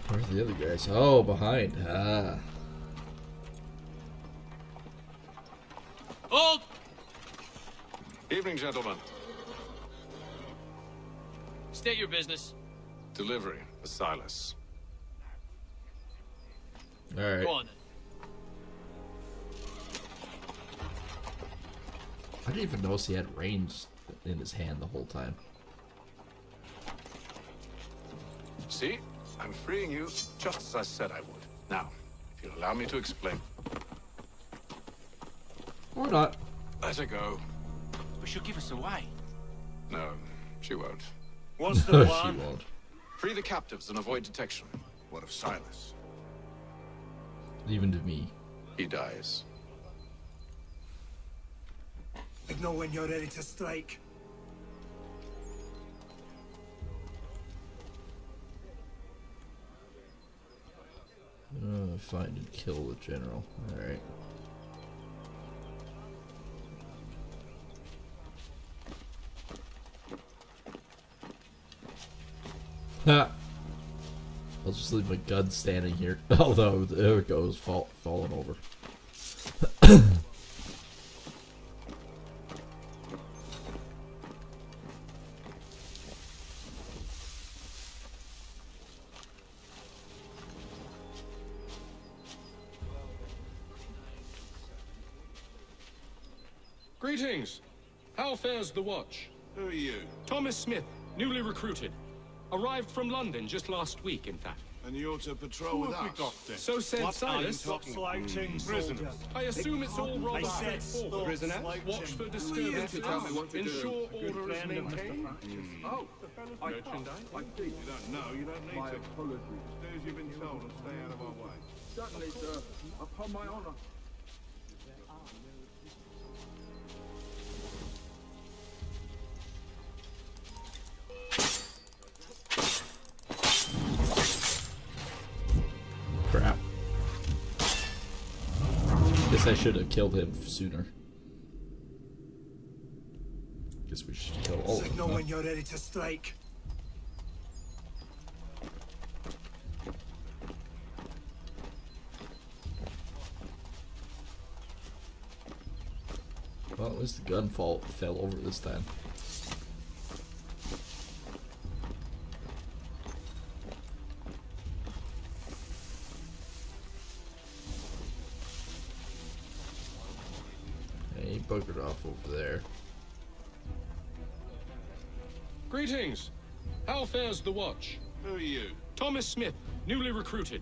[SPEAKER 1] Where's the other guys? Oh, behind. Ah.
[SPEAKER 20] Hold!
[SPEAKER 3] Evening, gentlemen.
[SPEAKER 20] State your business.
[SPEAKER 3] Delivery for Silas.
[SPEAKER 1] Alright.
[SPEAKER 20] Go on then.
[SPEAKER 1] I didn't even notice he had reins in his hand the whole time.
[SPEAKER 3] See? I'm freeing you just as I said I would. Now, if you'll allow me to explain.
[SPEAKER 1] Or not.
[SPEAKER 3] Let her go.
[SPEAKER 11] But she'll give us away.
[SPEAKER 3] No, she won't.
[SPEAKER 2] What's the
[SPEAKER 1] No, she
[SPEAKER 2] plan?
[SPEAKER 1] won't.
[SPEAKER 3] Free the captives and avoid detection.
[SPEAKER 23] What of Silas?
[SPEAKER 1] Even to me.
[SPEAKER 3] He dies.
[SPEAKER 2] I know when you're ready to strike.
[SPEAKER 1] Find and kill the general. Alright. Ha! I'll just leave my gun standing here. Although, there it goes, falling over.
[SPEAKER 21] Greetings. How fares the watch?
[SPEAKER 8] Who are you?
[SPEAKER 21] Thomas Smith, newly recruited. Arrived from London just last week, in fact.
[SPEAKER 8] And you're to patrol with us.
[SPEAKER 21] So said
[SPEAKER 2] What
[SPEAKER 21] Silas.
[SPEAKER 2] Stop slouching,
[SPEAKER 8] Prisoners.
[SPEAKER 2] soldier.
[SPEAKER 21] I assume it's all rather
[SPEAKER 2] I said
[SPEAKER 21] straightforward.
[SPEAKER 2] Prisoners.
[SPEAKER 21] Watch for
[SPEAKER 2] Who
[SPEAKER 21] disturbance.
[SPEAKER 2] to tell me what to
[SPEAKER 21] Ensure
[SPEAKER 2] do?
[SPEAKER 21] order is
[SPEAKER 2] friend of Mr.
[SPEAKER 21] maintained.
[SPEAKER 8] Oh,
[SPEAKER 21] Merchandise.
[SPEAKER 8] I think you don't know. You don't need
[SPEAKER 18] My
[SPEAKER 8] to.
[SPEAKER 18] apologies.
[SPEAKER 8] Just do as you've been told and stay out of our way.
[SPEAKER 18] Certainly, sir. Upon my honor.
[SPEAKER 1] Crap. Guess I should have killed him sooner. Guess we should kill all of them.
[SPEAKER 2] Signal
[SPEAKER 1] huh?
[SPEAKER 2] when you're ready to strike.
[SPEAKER 1] Well, at least the gun fell over this time. Hey, he buggered off over there.
[SPEAKER 21] Greetings. How fares the watch?
[SPEAKER 8] Who are you?
[SPEAKER 21] Thomas Smith, newly recruited.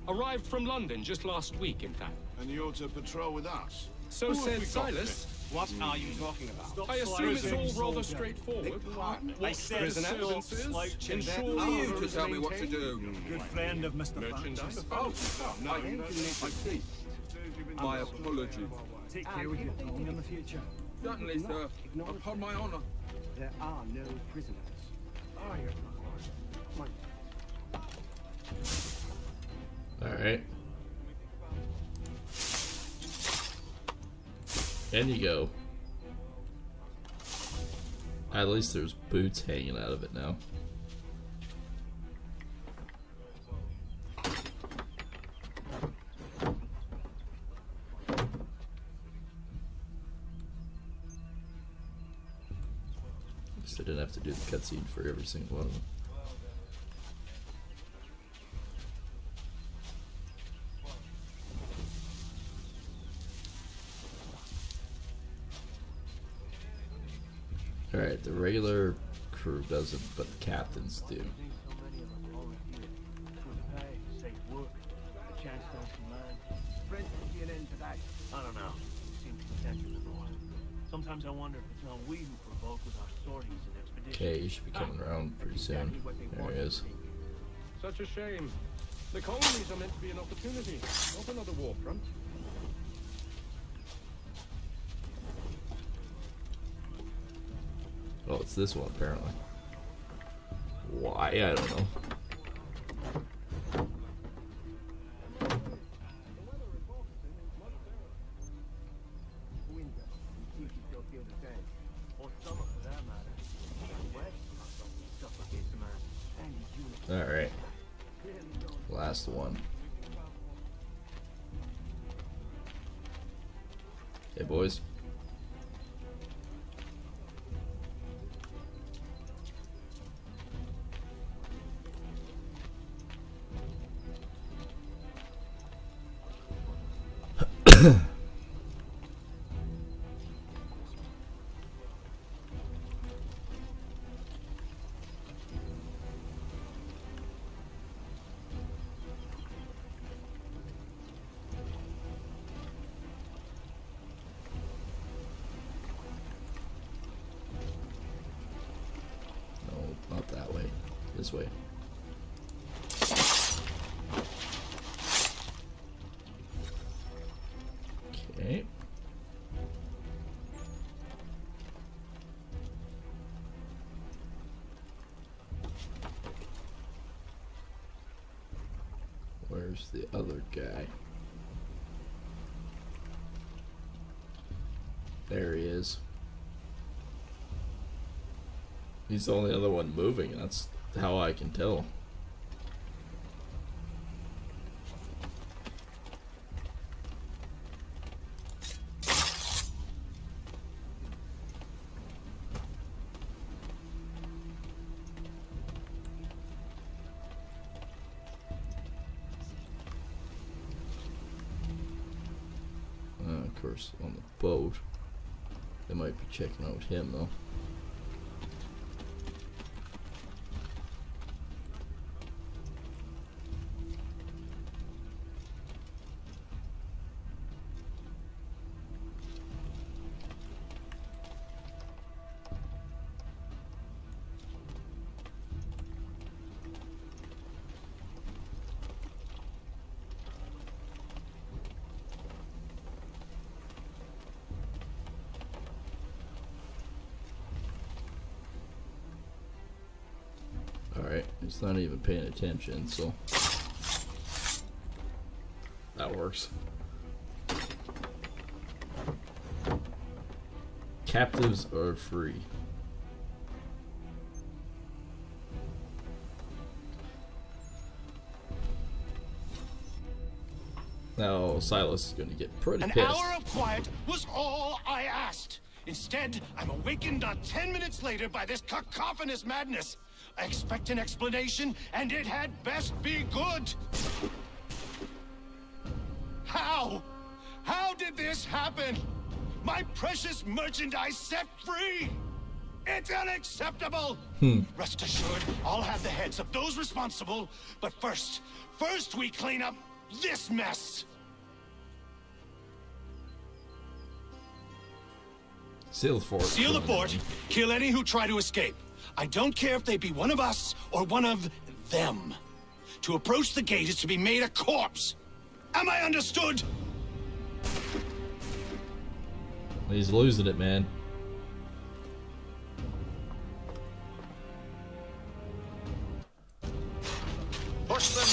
[SPEAKER 21] Arrived from London just last week, in fact.
[SPEAKER 8] And you're to patrol with us.
[SPEAKER 21] So
[SPEAKER 8] Who have
[SPEAKER 21] said
[SPEAKER 8] we got
[SPEAKER 21] Silas.
[SPEAKER 11] What are you talking about?
[SPEAKER 21] I assume it's all
[SPEAKER 2] slouching,
[SPEAKER 21] rather
[SPEAKER 2] soldier.
[SPEAKER 21] straightforward.
[SPEAKER 2] I
[SPEAKER 21] Watch
[SPEAKER 2] said
[SPEAKER 21] for
[SPEAKER 2] stop
[SPEAKER 21] disturbances.
[SPEAKER 2] slouching.
[SPEAKER 21] Ensure
[SPEAKER 2] Who are you
[SPEAKER 21] order
[SPEAKER 2] to
[SPEAKER 21] is
[SPEAKER 2] tell me what to
[SPEAKER 21] maintained.
[SPEAKER 2] Good friend of Mr.
[SPEAKER 21] Merchandise.
[SPEAKER 2] Thatcher's.
[SPEAKER 8] Oh, no, you don't need to.
[SPEAKER 18] I see. My apologies.
[SPEAKER 2] Take care with your tongue in the future.
[SPEAKER 18] Certainly, sir. Upon my honor.
[SPEAKER 20] There are no prisoners. Are you?
[SPEAKER 1] Alright. And you go. At least there's boots hanging out of it now. At least I didn't have to do the cutscene for every single one of them. Alright, the regular crew doesn't, but the captains do.
[SPEAKER 10] I don't know. Seems contented and all. Sometimes I wonder if it's not we who provoke with our sorties and expeditions.
[SPEAKER 1] Okay, he should be coming around pretty soon. There he is.
[SPEAKER 21] Such a shame. The colonies are meant to be an opportunity, not another war front.
[SPEAKER 1] Oh, it's this one apparently. Why? I don't know. Alright. Last one. Hey, boys. No, not that way. This way. Okay. Where's the other guy? There he is. He's the only other one moving, that's how I can tell. Of course, on the boat, they might be checking out him though. He's not even paying attention, so that works. Captives are free. Now Silas is going to get pretty pissed.
[SPEAKER 8] An hour of quiet was all I asked. Instead, I'm awakened not 10 minutes later by this cacophonous madness. I expect an explanation, and it had best be good. How? How did this happen? My precious merchandise set free! It's unacceptable! Rest assured, I'll have the heads of those responsible. But first we clean up this mess!
[SPEAKER 1] Seal the fort.
[SPEAKER 8] Seal the fort. Kill any who try to escape. I don't care if they be one of us or one of them. To approach the gate is to be made a corpse. Am I understood?
[SPEAKER 1] He's losing it, man.
[SPEAKER 8] Push them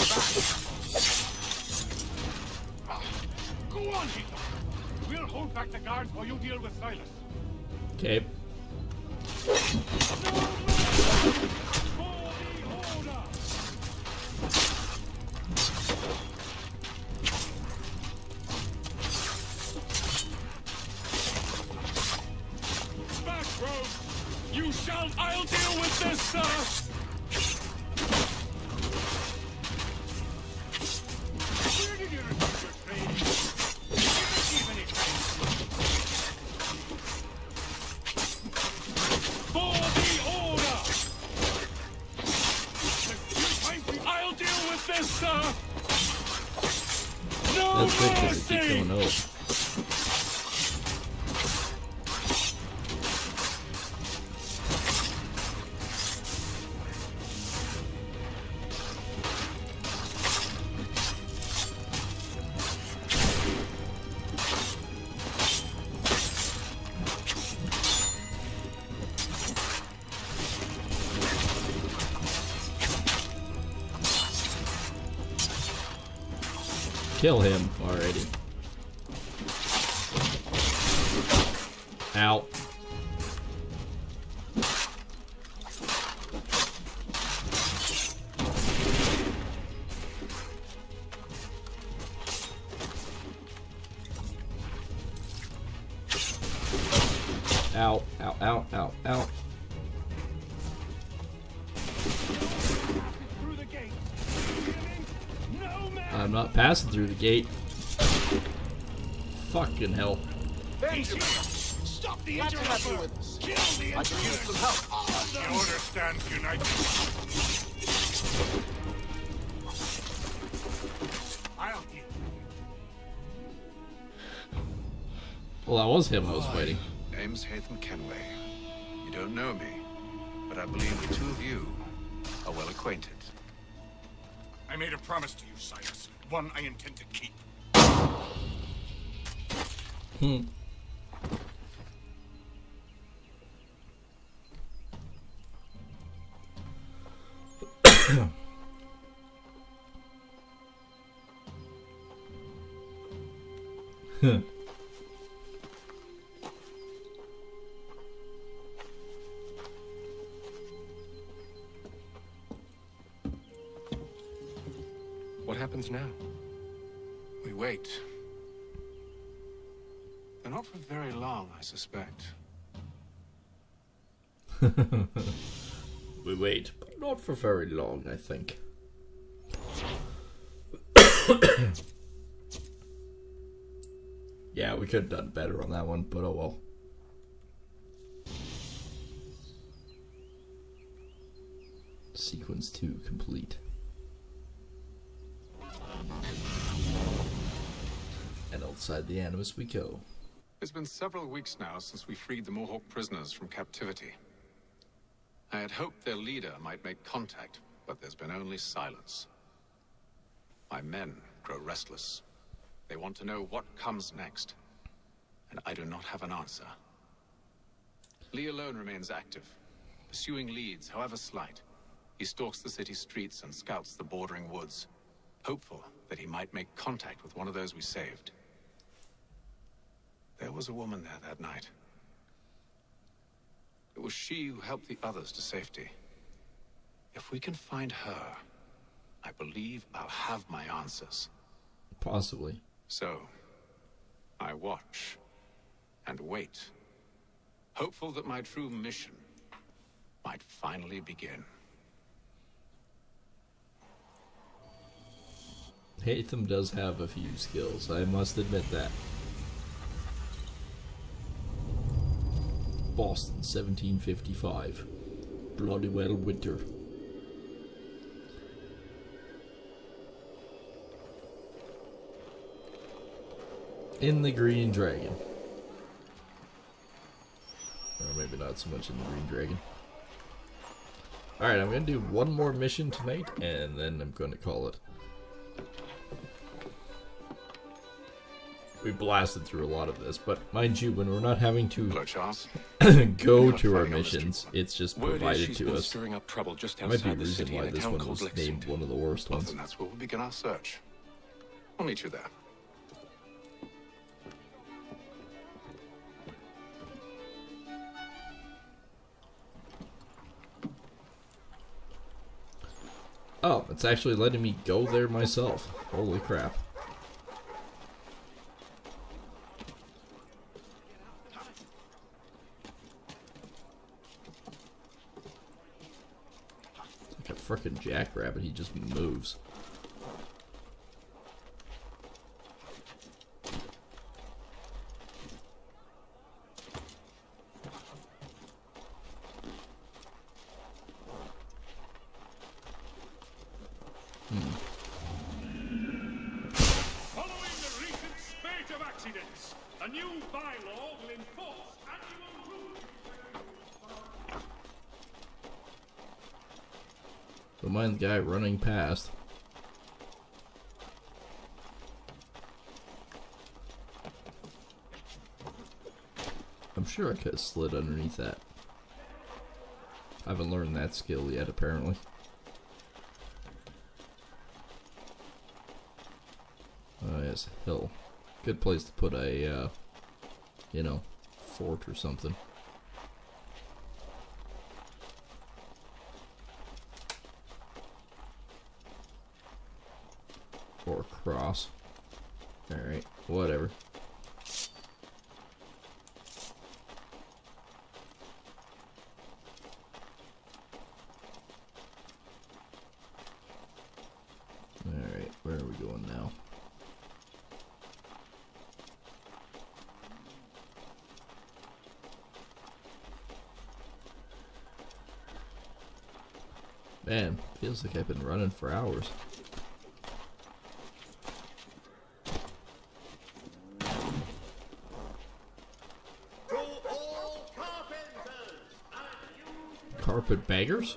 [SPEAKER 8] back.
[SPEAKER 9] Go on, Peter. We'll hold back the guards while you deal with Silas.
[SPEAKER 1] Okay.
[SPEAKER 9] Back, rogue! You shall. I'll deal with this, sir! Where did you receive your training? Did you receive any training? For the order! I'll deal with this, sir! No
[SPEAKER 1] That's good because they
[SPEAKER 9] mercy!
[SPEAKER 1] keep going up. Kill him already. Ow. Ow, ow, ow, ow, ow. I'm not passing through the gate. Fucking hell.
[SPEAKER 8] Benjamin, stop the interrupter! Kill the
[SPEAKER 19] I could use some help.
[SPEAKER 8] The order stands united. I'll deal.
[SPEAKER 1] Well, that was him I was fighting.
[SPEAKER 3] Name's Hatham Kenway. You don't know me, but I believe the two of you are well acquainted.
[SPEAKER 23] I made a promise to you, Silas. One I intend to keep.
[SPEAKER 3] What happens now? We wait. But not for very long, I suspect.
[SPEAKER 1] We wait, but not for very long, I think. Yeah, we could have done better on that one, but oh well. Sequence 2 complete. And outside the Animus we go.
[SPEAKER 3] It's been several weeks now since we freed the Mohawk prisoners from captivity. I had hoped their leader might make contact, but there's been only silence. My men grow restless. They want to know what comes next, and I do not have an answer. Lee alone remains active, pursuing leads, however slight. he stalks the city streets and scouts the bordering woods, hopeful that he might make contact with one of those we saved. There was a woman there that night. It was she who helped the others to safety. If we can find her, I believe I'll have my answers.
[SPEAKER 1] Possibly.
[SPEAKER 3] So, I watch and wait, hopeful that my true mission might finally begin.
[SPEAKER 1] Hatham does have a few skills, I must admit that. Boston, 1755. Bloody well winter. In the Green Dragon. Or maybe not so much in the Green Dragon. Alright, I'm going to do one more mission tonight, and then I'm going to call it. We blasted through a lot of this, but mind you, when we're not having to go to our missions, it's just provided to us. Might be the reason why this one was named one of the worst ones.
[SPEAKER 3] Then that's where we'll begin our search. I'll meet you there.
[SPEAKER 1] Oh, it's actually letting me go there myself. Holy crap. It's like a frickin' jackrabbit, he just moves.
[SPEAKER 9] Following the recent spate of accidents, a new bylaw will enforce annual rules.
[SPEAKER 1] Don't mind the guy running past. I'm sure I could have slid underneath that. I haven't learned that skill yet, apparently. Oh, yes, hill. Good place to put a, you know, fort or something. Or a cross. Alright, whatever. Alright, where are we going now? Man, feels like I've been running for hours. Carpet baggers?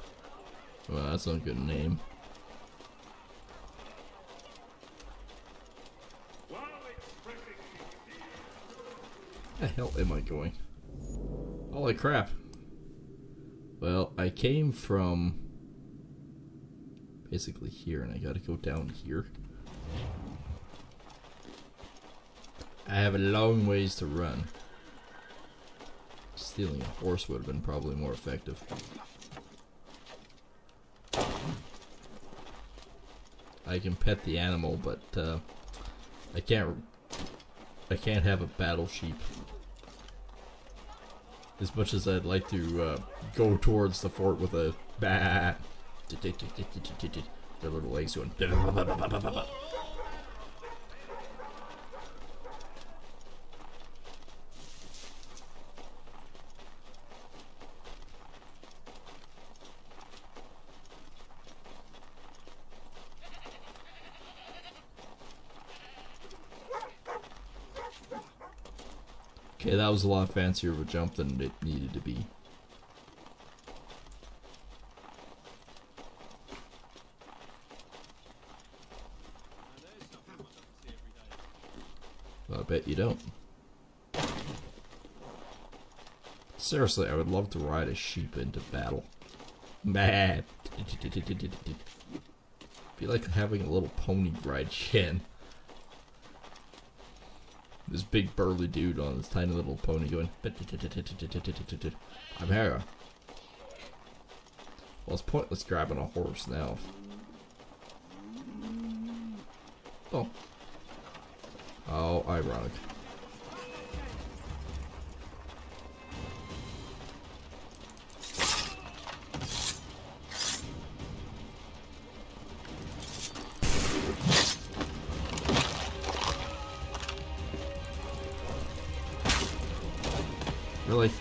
[SPEAKER 1] Well, that's not a good name. Where the hell am I going? Holy crap. Well, I came from basically here, and I gotta go down here. I have a long ways to run. Stealing a horse would have been probably more effective. I can pet the animal, but I can't have a battle sheep. As much as I'd like to go towards the fort with a bat. Their little legs going. Okay, that was a lot fancier of a jump than it needed to be. Well, I bet you don't. Seriously, I would love to ride a sheep into battle. Mad. Be like having a little pony ride Shin. This big burly dude on this tiny little pony going. I'm here. Well, it's pointless grabbing a horse now. Oh. Oh, ironic. Really?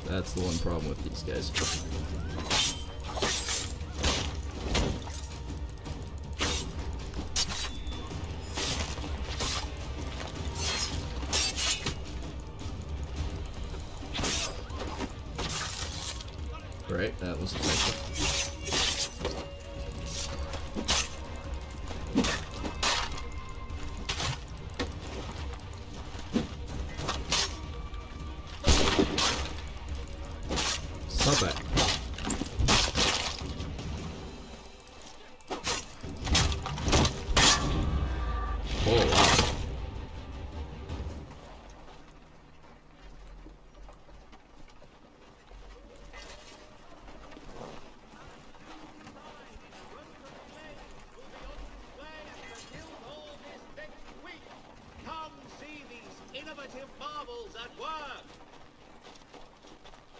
[SPEAKER 1] That's the one problem with these guys. Right, that was effective. Stop that. Oh, wow.
[SPEAKER 17] Come see these innovative marvels at work.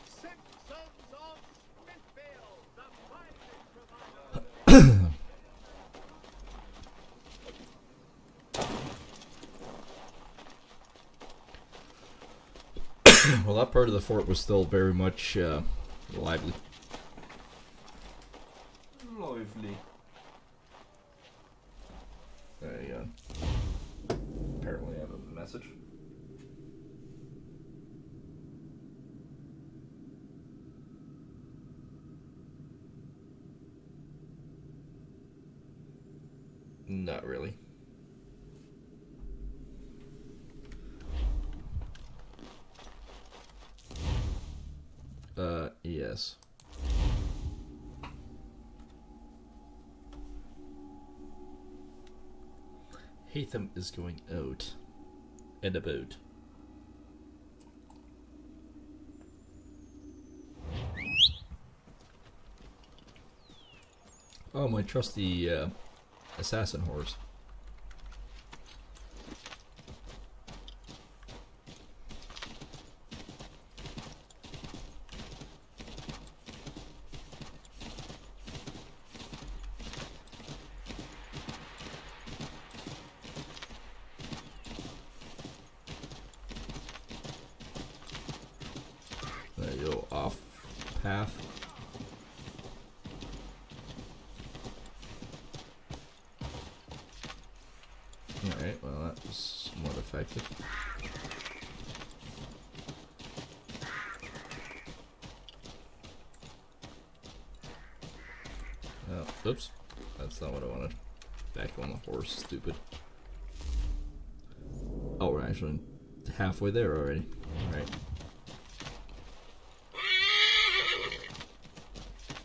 [SPEAKER 17] Simpsons of Smithfield, the finest provider.
[SPEAKER 1] Well, that part of the fort was still very much lively.
[SPEAKER 18] Lively.
[SPEAKER 1] There you go. Apparently I have a message. Not really. Yes. Hatham is going out and about. Oh, my trusty assassin horse. There you go, off path. Alright, well that was somewhat effective. Oh, oops. That's not what I wanted. Back on the horse, stupid. Oh, we're actually halfway there already. Alright.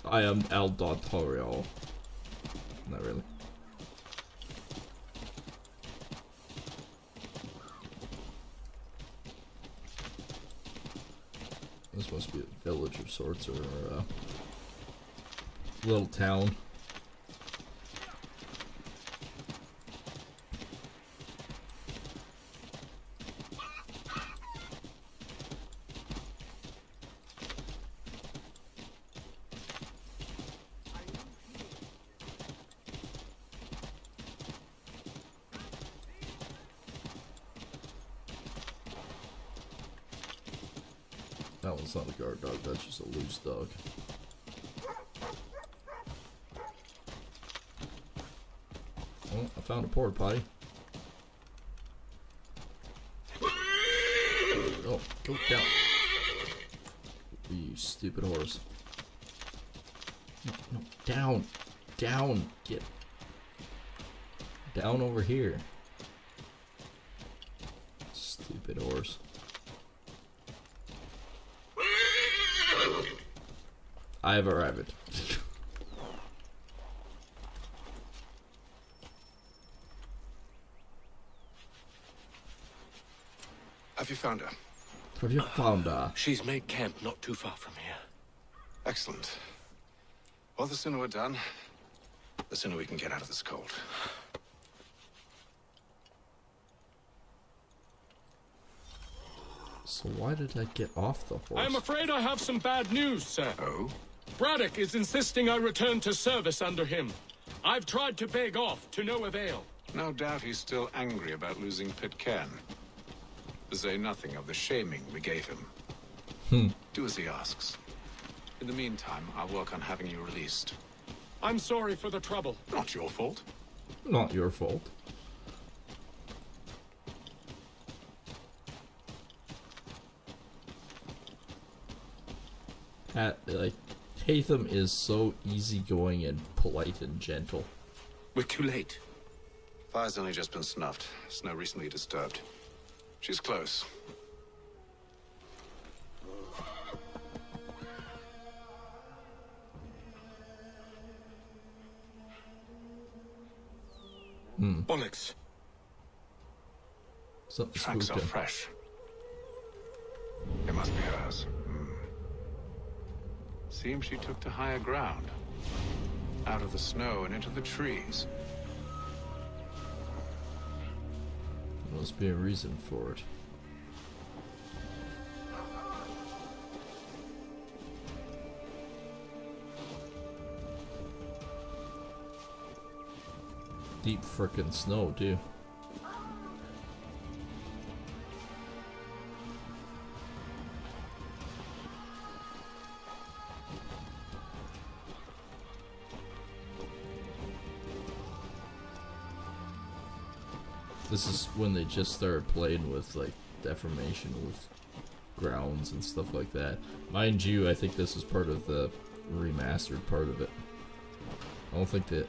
[SPEAKER 1] I am El Dotorio. Not really. This must be a village of sorts, or a little town. That one's not a guard dog, that's just a loose dog. Oh, I found a porta potty. No, go down. You stupid horse. No, no, down. Down. Get down over here. Stupid horse. I have arrived.
[SPEAKER 3] Have you found her?
[SPEAKER 1] Have you found her?
[SPEAKER 5] She's made camp not too far from here.
[SPEAKER 3] Excellent. Well, the sooner we're done, the sooner we can get out of this cold.
[SPEAKER 1] So why did I get off the horse?
[SPEAKER 21] I'm afraid I have some bad news, sir.
[SPEAKER 3] Oh?
[SPEAKER 21] Braddock is insisting I return to service under him. I've tried to beg off, to no avail.
[SPEAKER 3] No doubt he's still angry about losing Pitcairn. To say nothing of the shaming we gave him. Do as he asks. In the meantime, I'll work on having you released.
[SPEAKER 21] I'm sorry for the trouble.
[SPEAKER 3] Not your fault.
[SPEAKER 1] Not your fault. Like, Hatham is so easygoing and polite and gentle.
[SPEAKER 3] We're too late. Fire's only just been snuffed. Snow recently disturbed. She's close.
[SPEAKER 5] Bollocks.
[SPEAKER 1] Something
[SPEAKER 3] Tracks are
[SPEAKER 1] spooked him.
[SPEAKER 3] fresh. They must be hers. Seems she took to higher ground. Out of the snow and into the trees.
[SPEAKER 1] There must be a reason for it. Deep frickin' snow, too. This is when they just started playing with, like, deformation with grounds and stuff like that. Mind you, I think this is part of the remastered part of it.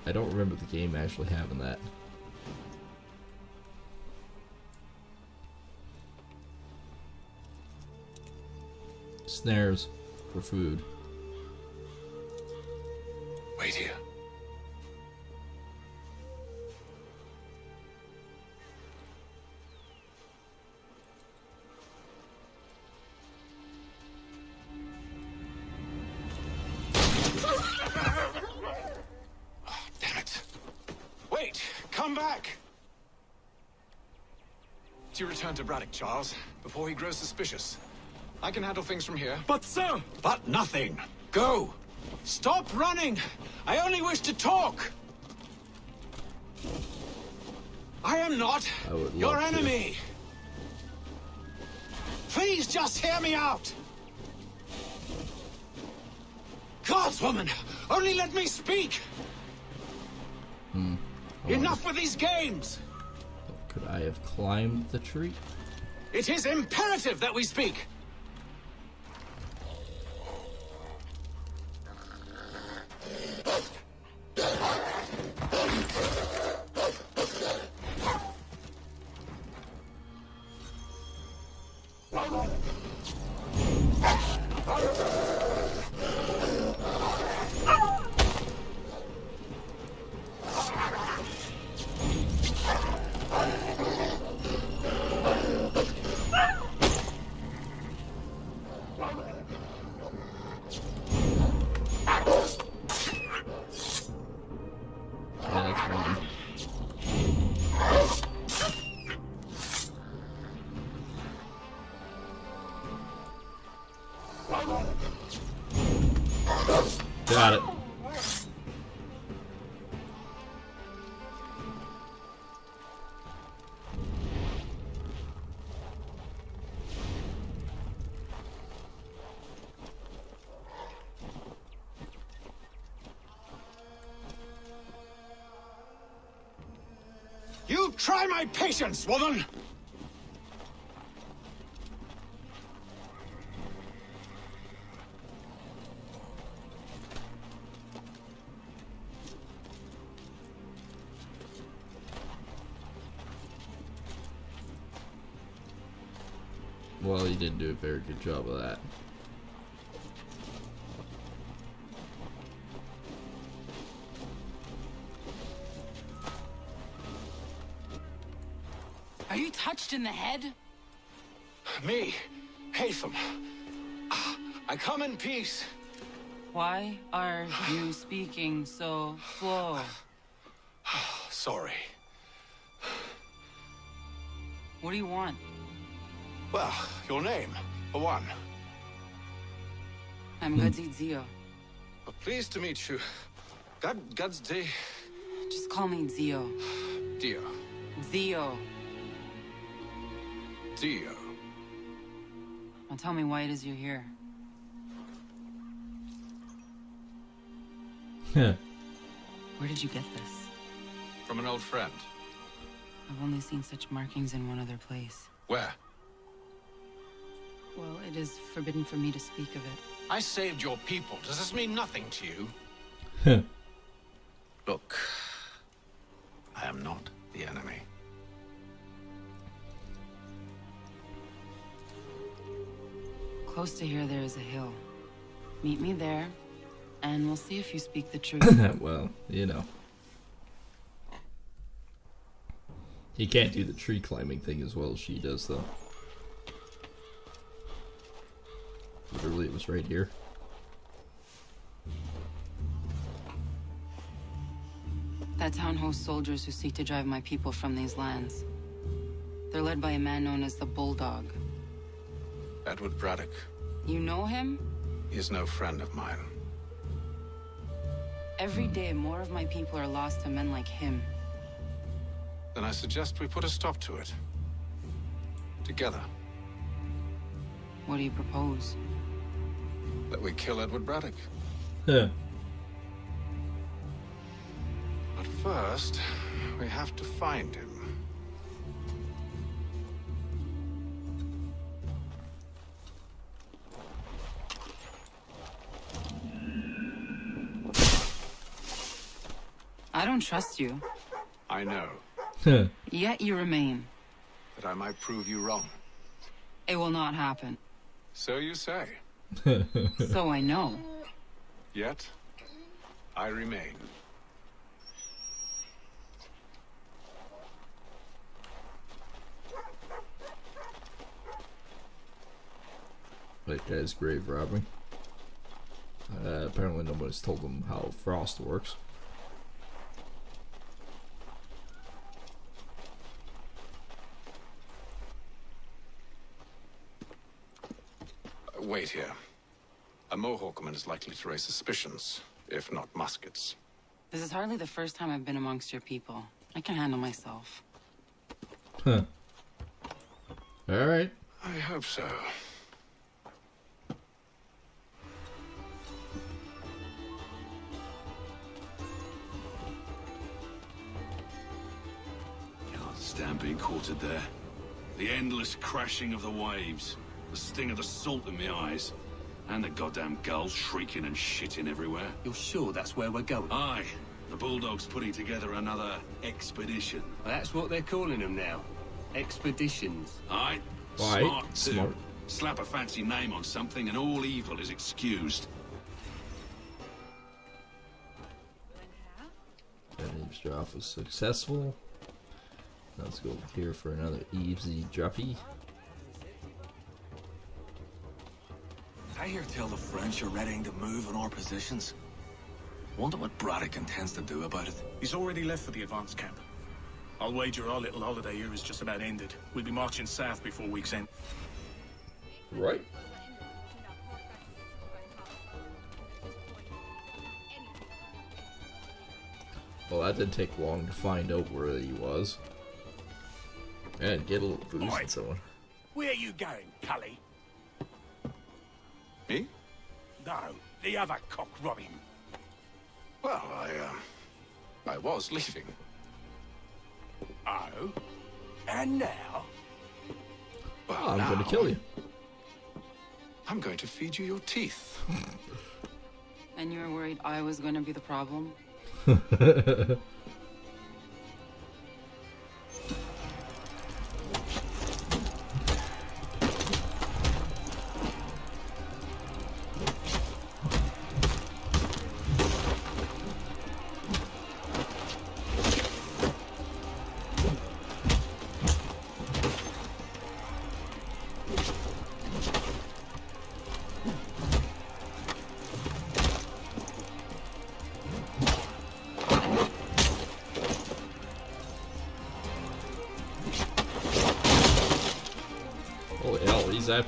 [SPEAKER 1] I don't remember the game actually having that. Snares for food.
[SPEAKER 3] Wait here. Come back! Do you return to Braddock, Charles, before he grows suspicious? I can handle things from here.
[SPEAKER 21] But, sir!
[SPEAKER 3] But nothing! Go! Stop running! I only wish to talk! I am not your enemy! Please just hear me out! Guardswoman! Only let me speak! Enough with these games!
[SPEAKER 1] Could I have climbed the tree?
[SPEAKER 3] It is imperative that we speak!
[SPEAKER 1] Got it.
[SPEAKER 3] You try my patience, woman!
[SPEAKER 1] Well, he didn't do a very good job of that.
[SPEAKER 4] Are you touched in the head?
[SPEAKER 3] Me, Hatham. I come in peace.
[SPEAKER 4] Why are you speaking so slow?
[SPEAKER 3] Sorry.
[SPEAKER 4] What do you want?
[SPEAKER 3] Well, your name, for one.
[SPEAKER 4] I'm Ezio.
[SPEAKER 3] Well, pleased to meet you. God's day.
[SPEAKER 4] Just call me Ezio.
[SPEAKER 3] Dio.
[SPEAKER 4] Ezio.
[SPEAKER 3] Dio.
[SPEAKER 4] Now tell me why it is you're here. Where did you get this?
[SPEAKER 3] From an old friend.
[SPEAKER 4] I've only seen such markings in one other place.
[SPEAKER 3] Where?
[SPEAKER 4] Well, it is forbidden for me to speak of it.
[SPEAKER 3] I saved your people. Does this mean nothing to you? Look, I am not the enemy.
[SPEAKER 4] Close to here, there is a hill. Meet me there, and we'll see if you speak the truth.
[SPEAKER 1] Well, you know. He can't do the tree climbing thing as well as she does, though. Literally, it was right here.
[SPEAKER 4] That town hosts soldiers who seek to drive my people from these lands. They're led by a man known as the Bulldog.
[SPEAKER 3] Edward Braddock.
[SPEAKER 4] You know him?
[SPEAKER 3] He is no friend of mine.
[SPEAKER 4] Every day, more of my people are lost to men like him.
[SPEAKER 3] Then I suggest we put a stop to it. Together.
[SPEAKER 4] What do you propose?
[SPEAKER 3] That we kill Edward Braddock.
[SPEAKER 1] Yeah.
[SPEAKER 3] But first, we have to find him.
[SPEAKER 4] I don't trust you.
[SPEAKER 3] I know.
[SPEAKER 4] Yet you remain.
[SPEAKER 3] That I might prove you wrong.
[SPEAKER 4] It will not happen.
[SPEAKER 3] So you say.
[SPEAKER 4] So I know.
[SPEAKER 3] Yet, I remain.
[SPEAKER 1] That guy's grave robbing. Apparently nobody's told him how frost works.
[SPEAKER 3] Wait here. A Mohawkman is likely to raise suspicions, if not muskets.
[SPEAKER 4] This is hardly the first time I've been amongst your people. I can handle myself.
[SPEAKER 1] Huh. Alright.
[SPEAKER 3] I hope so.
[SPEAKER 13] Can't stand being quartered there. The endless crashing of the waves. The sting of the salt in my eyes. And the goddamn gulls shrieking and shitting everywhere.
[SPEAKER 14] You're sure that's where we're going?
[SPEAKER 13] Aye. The Bulldog's putting together another expedition.
[SPEAKER 14] Well, that's what they're calling them now. Expeditions.
[SPEAKER 13] Aye.
[SPEAKER 1] Why?
[SPEAKER 13] Smart, too.
[SPEAKER 1] Smart.
[SPEAKER 13] Slap a fancy name on something and all evil is excused.
[SPEAKER 1] That eavesdrop was successful. Let's go over here for another eavesdroppy.
[SPEAKER 5] I hear tell the French are readying to move on our positions. Wonder what Braddock intends to do about it.
[SPEAKER 12] He's already left for the advance camp. I'll wager our little holiday here is just about ended. We'll be marching south before week's end.
[SPEAKER 1] Right. Well, that didn't take long to find out where he was. And get a little boost and so on.
[SPEAKER 8] Where are you going, Cully?
[SPEAKER 3] Me?
[SPEAKER 8] No, the other cock robbing.
[SPEAKER 3] Well, I was leaving.
[SPEAKER 8] Oh? And now?
[SPEAKER 3] Well,
[SPEAKER 1] I'm
[SPEAKER 3] now,
[SPEAKER 1] going to kill you.
[SPEAKER 3] I'm going to feed you your teeth.
[SPEAKER 4] And you were worried I was going to be the problem?
[SPEAKER 1] is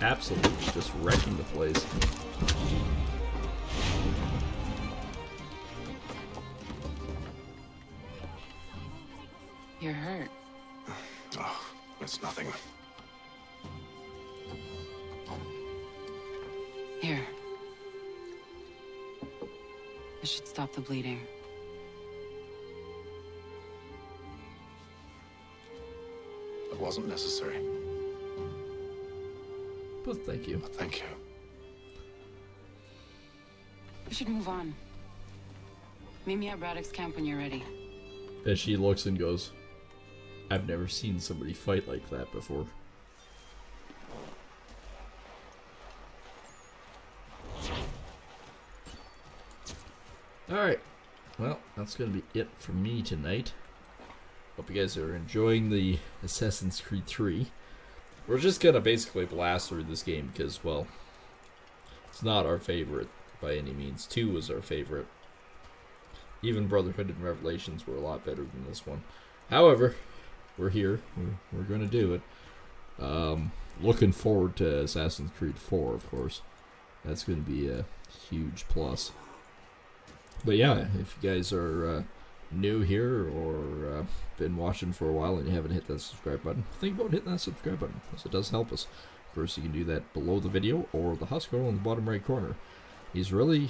[SPEAKER 1] absolutely just wrecking the place.
[SPEAKER 4] You're hurt.
[SPEAKER 3] Oh, it's nothing.
[SPEAKER 4] Here. This should stop the bleeding.
[SPEAKER 3] It wasn't necessary.
[SPEAKER 1] But thank you.
[SPEAKER 3] Thank you.
[SPEAKER 4] We should move on. Meet me at Braddock's camp when you're ready.
[SPEAKER 1] And she looks and goes, I've never seen somebody fight like that before. Alright. Well, that's going to be it for me tonight. Hope you guys are enjoying the Assassin's Creed 3. We're just going to basically blast through this game because, well, it's not our favorite by any means. 2 was our favorite. Even Brotherhood and Revelations were a lot better than this one. However, we're here. We're going to do it. Looking forward to Assassin's Creed 4, of course. That's going to be a huge plus. But yeah, if you guys are new here or been watching for a while and you haven't hit that subscribe button, think about hitting that subscribe button because it does help us. Of course, you can do that below the video or the husk scroll in the bottom right corner. He's really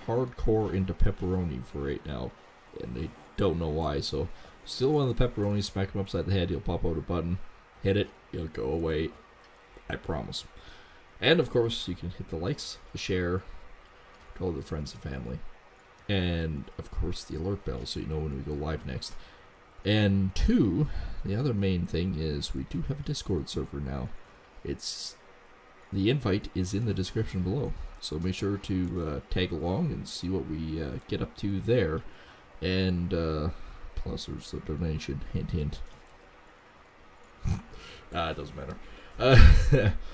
[SPEAKER 1] hardcore into pepperoni for right now, and they don't know why. So, still one of the pepperonis, smack him upside the head, he'll pop out a button, hit it, he'll go away. I promise. And of course, you can hit the likes, the share, to all the friends and family. And, of course, the alert bell so you know when we go live next. And 2, the other main thing is we do have a Discord server now. The invite is in the description below. So make sure to tag along and see what we get up to there. And, plus there's a donation, hint hint. It doesn't matter.